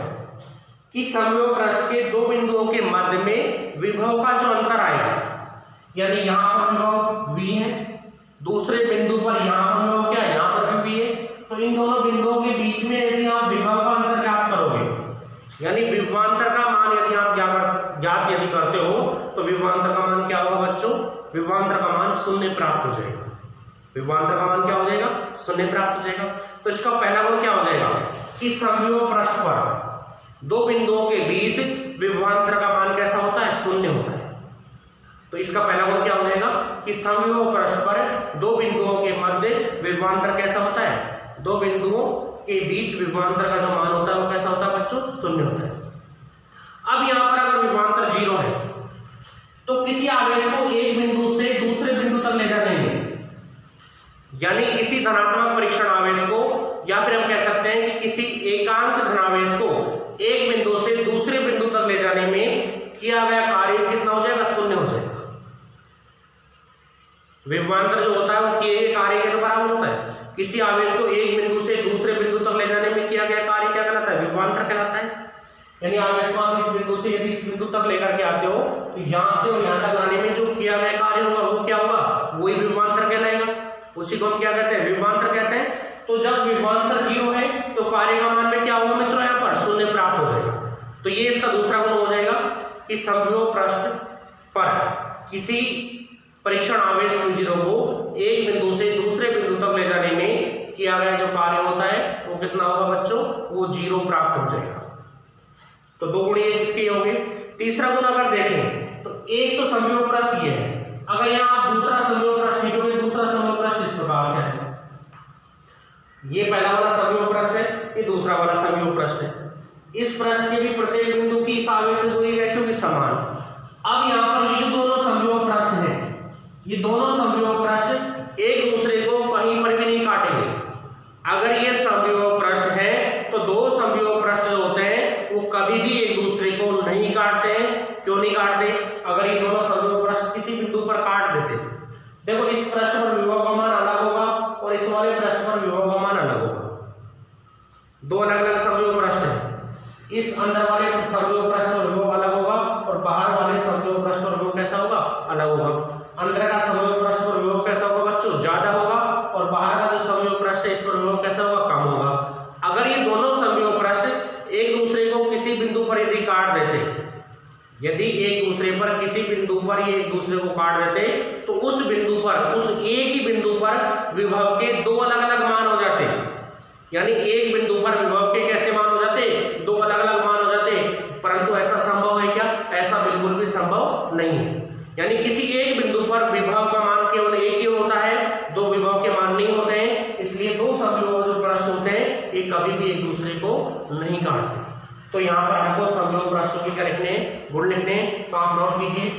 [SPEAKER 1] कि समविभव पृष्ठ के दो बिंदुओं के मध्य में विभव का जो अंतर आएगा, यानी यहां पर विभव v है, दूसरे बिंदु पर यहां पर विभव क्या है, यहां पर भी v है। तो इन दोनों बिंदुओं के बीच में यदि आप विभव का यानी विभवांतर का मान यदि आप ज्ञात यदि करते हो तो विभवांतर का मान क्या होगा बच्चों? विभवांतर का मान 0 प्राप्त हो जाएगा। विभवांतर का मान क्या हो जाएगा? 0 प्राप्त हो जाएगा। तो इसका पहला गुण क्या हो जाएगा कि समविभव पृष्ठ पर दो बिंदुओं के बीच विभवांतर का मान कैसा होता है? 0 होता है। तो इसका पहला गुण क्या हो जाएगा कि समविभव पृष्ठ पर दो बिंदुओं के मध्य विभवांतर कैसा होता है? दो बिंदुओं के बीच विभवांतर का जो मान होता है वो कैसा होता है बच्चों? 0 होता है। अब यहां पर अगर विभवांतर 0 है तो किसी आवेश को एक बिंदु से दूसरे बिंदु तक ले जाने में, यानी किसी धनात्मक परीक्षण आवेश को, या फिर हम कह सकते हैं कि किसी एकांक धनावेश को एक बिंदु से दूसरे बिंदु तक ले जाने में किया गया कार्य कितना हो जाएगा? 0 हो जाएगा। विभवांतर जो होता है वो किए गए कार्य के बराबर होता है। किसी आवेश को एक बिंदु से दूसरे बिंदु तक ले जाने में किया गया कार्य क्या कहलाता है? विभवांतर कहलाता है। यानी आवेश को आप इस बिंदु से यदि इस बिंदु तक लेकर के आते हो तो यहां से और यहां तक लाने में जो किया गया कार्य होगा वो क्या होगा? वही विभवांतर कहलाएगा। उसी को हम क्या कहते हैं? विभवांतर कहते हैं। तो जब विभवांतर 0 है तो कार्य का मान में क्या होगा मित्रों? यहाँ पर 0 प्राप्त हो जाएगा। तो ये इसका दूसरा गुण हो जाएगा कि समविभव पृष्ठ पर किसी परीक्षण आवेश Q0 को एक बिंदु से दूसरे बिंदु तक ले जाने में किया गया जो कार्य होता है वो कितना होगा बच्चों? वो 0 प्राप्त हो जाएगा। तो दो गुण ये किसके हो गए। तीसरा गुण अगर देखें तो एक तो समविभव पृष्ठ ये है। अगर यहाँ आप दूसरा समविभव पृष्ठ लिखोगे, दूसरा समविभव पृष्ठ इस प्रकार से है। ये पहला वाला समविभव पृष्ठ है, ये दूसरा वाला समविभव पृष्ठ है। इस पृष्ठ के भी प्रत्येक बिंदु की इस आवेश से दूरी कैसे होगी? समान। अब यहाँ पर ये दोनों समविभव पृष्ठ हैं, ये दोनों समविभव पृष्ठ एक दूसरे को कहीं पर भी नहीं काटेंगे। अगर ये समविभव पृष्ठ है तो दो समविभव पृष्ठ जो होते हैं वो कभी भी एक दूसरे को नहीं काटते हैं। क्यों नहीं काटते? अगर ये दोनों समविभव पृष्ठ किसी बिंदु पर काट देते, देखो इस पृष्ठ पर विभव का मान अलग होगा और इस वाले पृष्ठ पर विभव का मान अलग होगा। दो अलग अलग समविभव पृष्ठ हैं। इस अंदर वाले समविभव पृष्ठ पर विभव अलग होगा और बाहर वाले समविभव पृष्ठ पर विभव कैसा होगा? अलग होगा। अंदर का समविभव पृष्ठ पर विभव कैसा होगा बच्चों? ज्यादा होगा और बाहर का जो समविभव पृष्ठ है इस पर विभव कैसा होगा? कम होगा। अगर ये दोनों समविभव पृष्ठ एक दूसरे को किसी बिंदु पर यदि काट देते, यदि एक दूसरे पर किसी बिंदु पर ये एक दूसरे को काट देते तो उस बिंदु पर, उस एक ही बिंदु पर विभव के दो अलग अलग मान हो जाते। यानी एक बिंदु पर विभव के कैसे मान हो जाते? दो अलग अलग मान हो जाते। परंतु ऐसा संभव है क्या? ऐसा बिल्कुल भी संभव नहीं है। यानी किसी एक बिंदु पर विभव का मान केवल एक ही होता है, दो विभव के मान नहीं होते हैं। इसलिए दो समविभव जो पृष्ठ होते हैं ये कभी भी एक दूसरे को नहीं काटते। तो यहाँ पर आपको समविभव पृष्ठों के क्या लिखने हैं? गुण लिखने हैं। तो आप नोट कीजिए।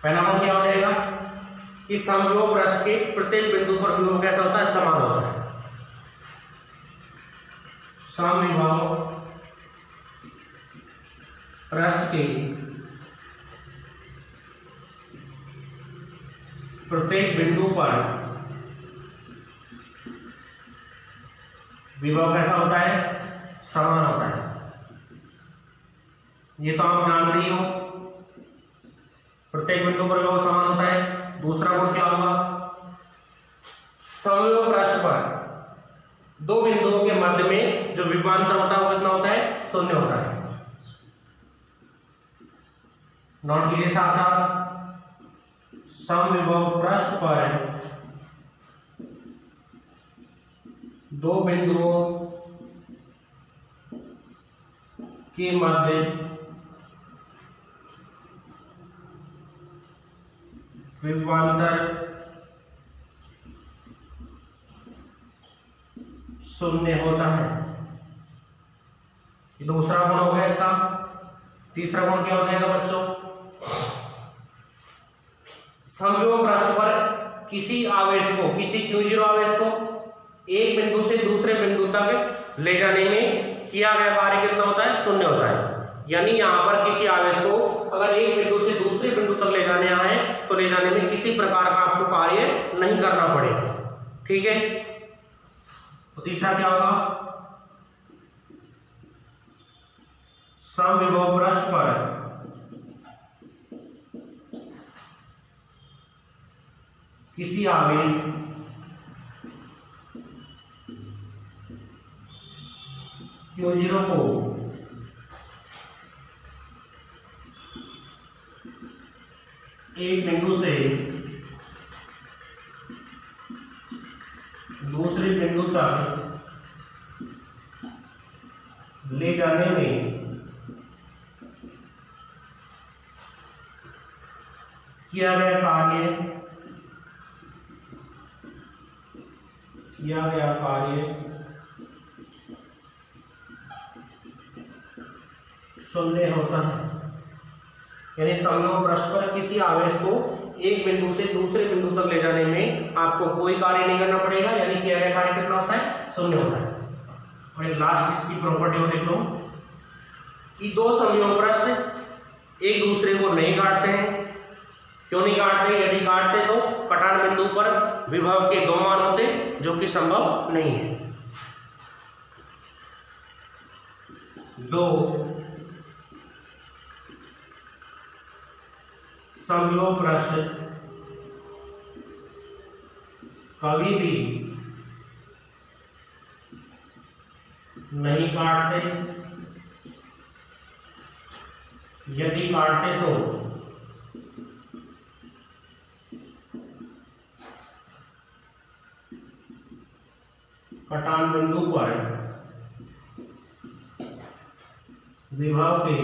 [SPEAKER 1] पहला गुण क्या हो जाएगा कि समविभव पृष्ठ के प्रत्येक बिंदु पर विभव कैसा होता है? समान होता है। समविभव पृष्ठ के प्रत्येक बिंदु पर विभव कैसा होता है? समान होता है। ये तो आप जानते ही हो, प्रत्येक बिंदु पर विभव समान होता है। दूसरा गुण क्या होगा? समविभव पृष्ठ पर दो बिंदुओं के मध्य में जो विभवांतर होता है वो कितना होता है? 0 होता है। नोट कीजिए साथ साथ। समविभव पृष्ठ पर दो बिंदुओं के मध्य विभवांतर 0 होता है। ये दूसरा गुण हो गया इसका। तीसरा गुण क्या हो जाएगा बच्चों? समविभव पृष्ठ पर किसी आवेश को, किसी Q0 आवेश को एक बिंदु से दूसरे बिंदु तक ले जाने में किया गया कार्य कितना होता है? 0 होता है। यानी यहाँ पर किसी आवेश को अगर एक बिंदु से दूसरे बिंदु तक ले जाने आए तो ले जाने में किसी प्रकार का आपको कार्य नहीं करना पड़ेगा। ठीक है। तो तीसरा क्या होगा? समविभव पृष्ठ पर किसी आवेश Q0 को एक बिंदु से दूसरे बिंदु तक ले जाने में किया गया कार्य शून्य होता है। यानी समयोग पृष्ठ पर किसी आवेश को एक बिंदु से दूसरे बिंदु तक ले जाने में आपको कोई कार्य नहीं करना पड़ेगा, यानी किया गया कार्य कितना होता है, शून्य होता है। और लास्ट इसकी प्रॉपर्टी हो देख लो कि दो समयोग पृष्ठ एक दूसरे को नहीं काटते हैं। क्यों नहीं काटते? यदि काटते तो कटान बिंदु पर विभव के दो मान होते, जो कि संभव नहीं है। दो समयोग पृष्ठ कभी भी नहीं काटते, यदि काटते तो कटान बिंदु पर विभव के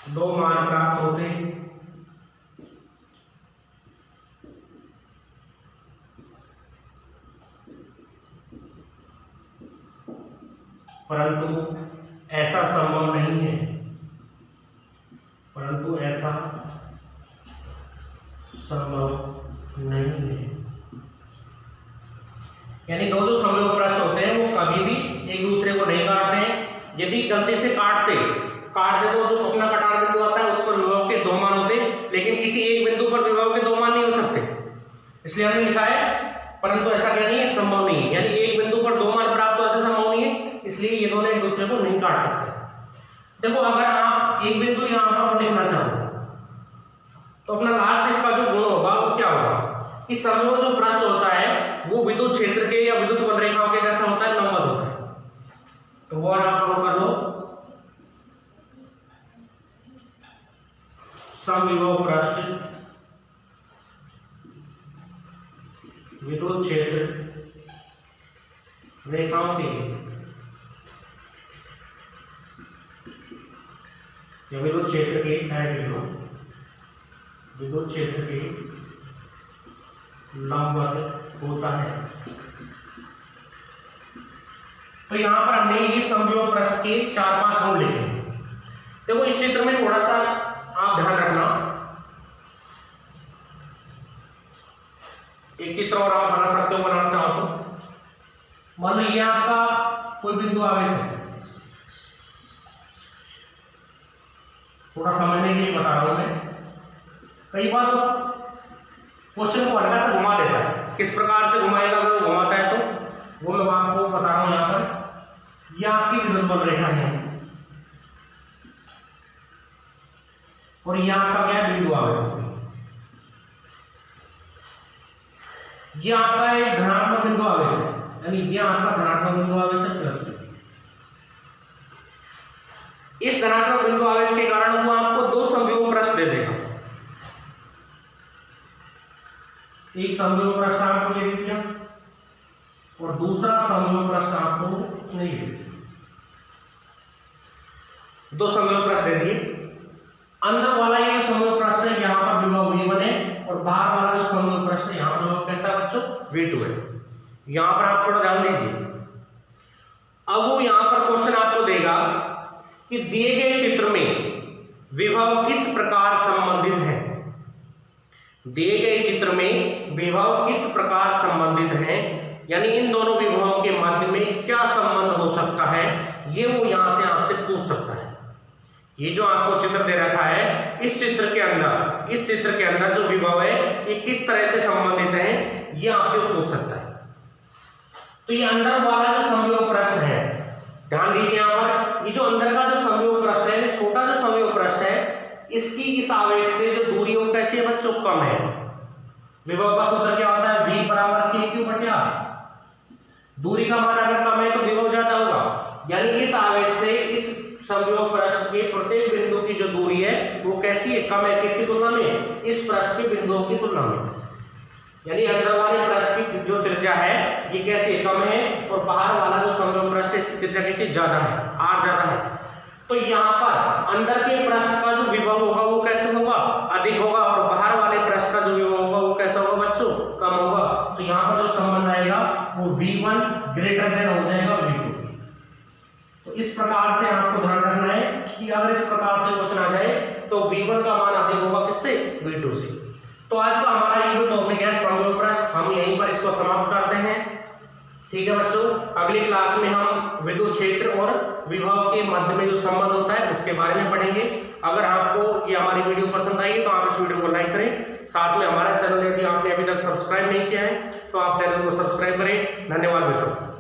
[SPEAKER 1] दो मान प्राप्त होते, परंतु ऐसा संभव नहीं है, नहीं है। यानी दो जो समयोग पृष्ठ होते हैं वो कभी भी एक दूसरे को नहीं काटते हैं। यदि गलती से काटते तो जो अपना कटान बिंदु आता है उस पर विभव के दो मान होते, लेकिन किसी एक बिंदु पर विभव के दो मान नहीं हो सकते, इसलिए हमने लिखा है परंतु ऐसा क्या नहीं है, संभव नहीं है। यानी एक बिंदु पर दो मान प्राप्त हो, ऐसा संभव नहीं है, इसलिए ये दोनों एक दूसरे को नहीं काट सकते। देखो अगर आप एक बिंदु यहाँ पर देखना चाहो तो अपना लास्ट इसका जो गुण होगा वो क्या होगा कि समयोग जो पृष्ठ होता है वो विद्युत क्षेत्र के या विद्युत बंधरेखाओं के कैसा होता है, लंबवत होता है। तो वो आप नोट कर लो, समविभव पृष्ठ विद्युत क्षेत्र रेखाओं के या विद्युत क्षेत्र के विद्युत क्षेत्र के लंबवत होता है। तो यहां पर हमने ये समविभव पृष्ठ के 4-5 गुण लिखे। देखो इस चित्र में थोड़ा सा आप ध्यान रखना, एक चित्र और आप बना सकते हो, बनाना चाहो तो। मान लो ये आपका कोई बिंदु आवेश है, थोड़ा समझने के लिए बता रहा हूं मैं। कई बार क्वेश्चन को हल्का सा घुमा देता है, किस प्रकार से घुमाएगा अगर वो घुमाता है तो वो मैं आपको बता रहा हूं। यहां पर यह आपकी विद्युत बल रेखा है और यह आपका क्या बिंदु आवेश है, यह आपका एक धनात्मक बिंदु आवेश है, यानी यह आपका धनात्मक बिंदु आवेश है प्लस। इस धनात्मक बिंदु आवेश के कारण वो आपको दो समविभव पृष्ठ दे देगा। एक समविभव पृष्ठ आपको दे दिया और दूसरा समविभव पृष्ठ आपको नहीं दे दिया। दो समविभव पृष्ठ दे दिए। अंदर वाला ये समविभव पृष्ठ है, यहां पर विभव V1 है और बाहर वाला जो समविभव पृष्ठ है यहां पर विभव कैसा है बच्चों, V2 है। यहां पर आप थोड़ा ध्यान दीजिए। अब वो यहां पर क्वेश्चन आपको देगा कि दिए गए चित्र में विभव किस प्रकार संबंधित है, दिए गए चित्र में विभव किस प्रकार संबंधित है, यानी इन दोनों विभवों के मध्य में क्या संबंध हो सकता है, ये वो यहां से आपसे पूछ सकता है। ये जो आपको चित्र दे रखा है, इस चित्र के अंदर जो विभव है ये किस तरह से संबंधित है, ये आपसे पूछ सकता है। तो ये अंदर वाला जो समविभव पृष्ठ है, ध्यान दीजिए यहां पर, ये जो अंदर का जो समविभव पृष्ठ है, ये छोटा जो समविभव पृष्ठ है, इसकी इस आवेश से जो दूरी हो कैसी है बच्चों, कम है। विभव का सूत्र क्या होता है, V बराबर K Q बटे R। दूरी का मान अगर कम है तो विभव ज्यादा होगा, यानी इस आवेश से इस समविभव पृष्ठ के प्रत्येक बिंदु की जो दूरी है वो कैसी है, कम है, किसकी तुलना में, इस पृष्ठ के बिंदुओं की तुलना में। यानी अंदर वाले पृष्ठ की जो त्रिज्या है ये कैसे कम है, और बाहर वाला जो समविभव पृष्ठ है इसकी त्रिज्या कैसे ज्यादा है, r ज्यादा है। तो यहाँ पर अंदर के पृष्ठ का जो विभव होगा वो कैसे होगा, अधिक होगा, और बाहर वाले पृष्ठ का जो विभव होगा वो कैसा होगा बच्चों, कम होगा। तो यहाँ पर जो संबंध आएगा वो V1 ग्रेटर देन हो जाएगा V2। तो इस प्रकार से आपको ध्यान रखना है कि अगर इस प्रकार से क्वेश्चन आ जाए तो V1 का मान अधिक होगा किससे, V2 से। तो आज का हमारा ये जो टॉपिक है समविभव पृष्ठ, हम यहीं पर इसको समाप्त करते हैं। ठीक है बच्चों, अगली क्लास में हम विद्युत क्षेत्र और विभव के मध्य में जो संबंध होता है उसके बारे में पढ़ेंगे। अगर आपको ये हमारी वीडियो पसंद आई तो आप इस वीडियो को लाइक करें, साथ में हमारा चैनल यदि आपने अभी तक सब्सक्राइब नहीं किया है तो आप चैनल को सब्सक्राइब करें। धन्यवाद मित्रों।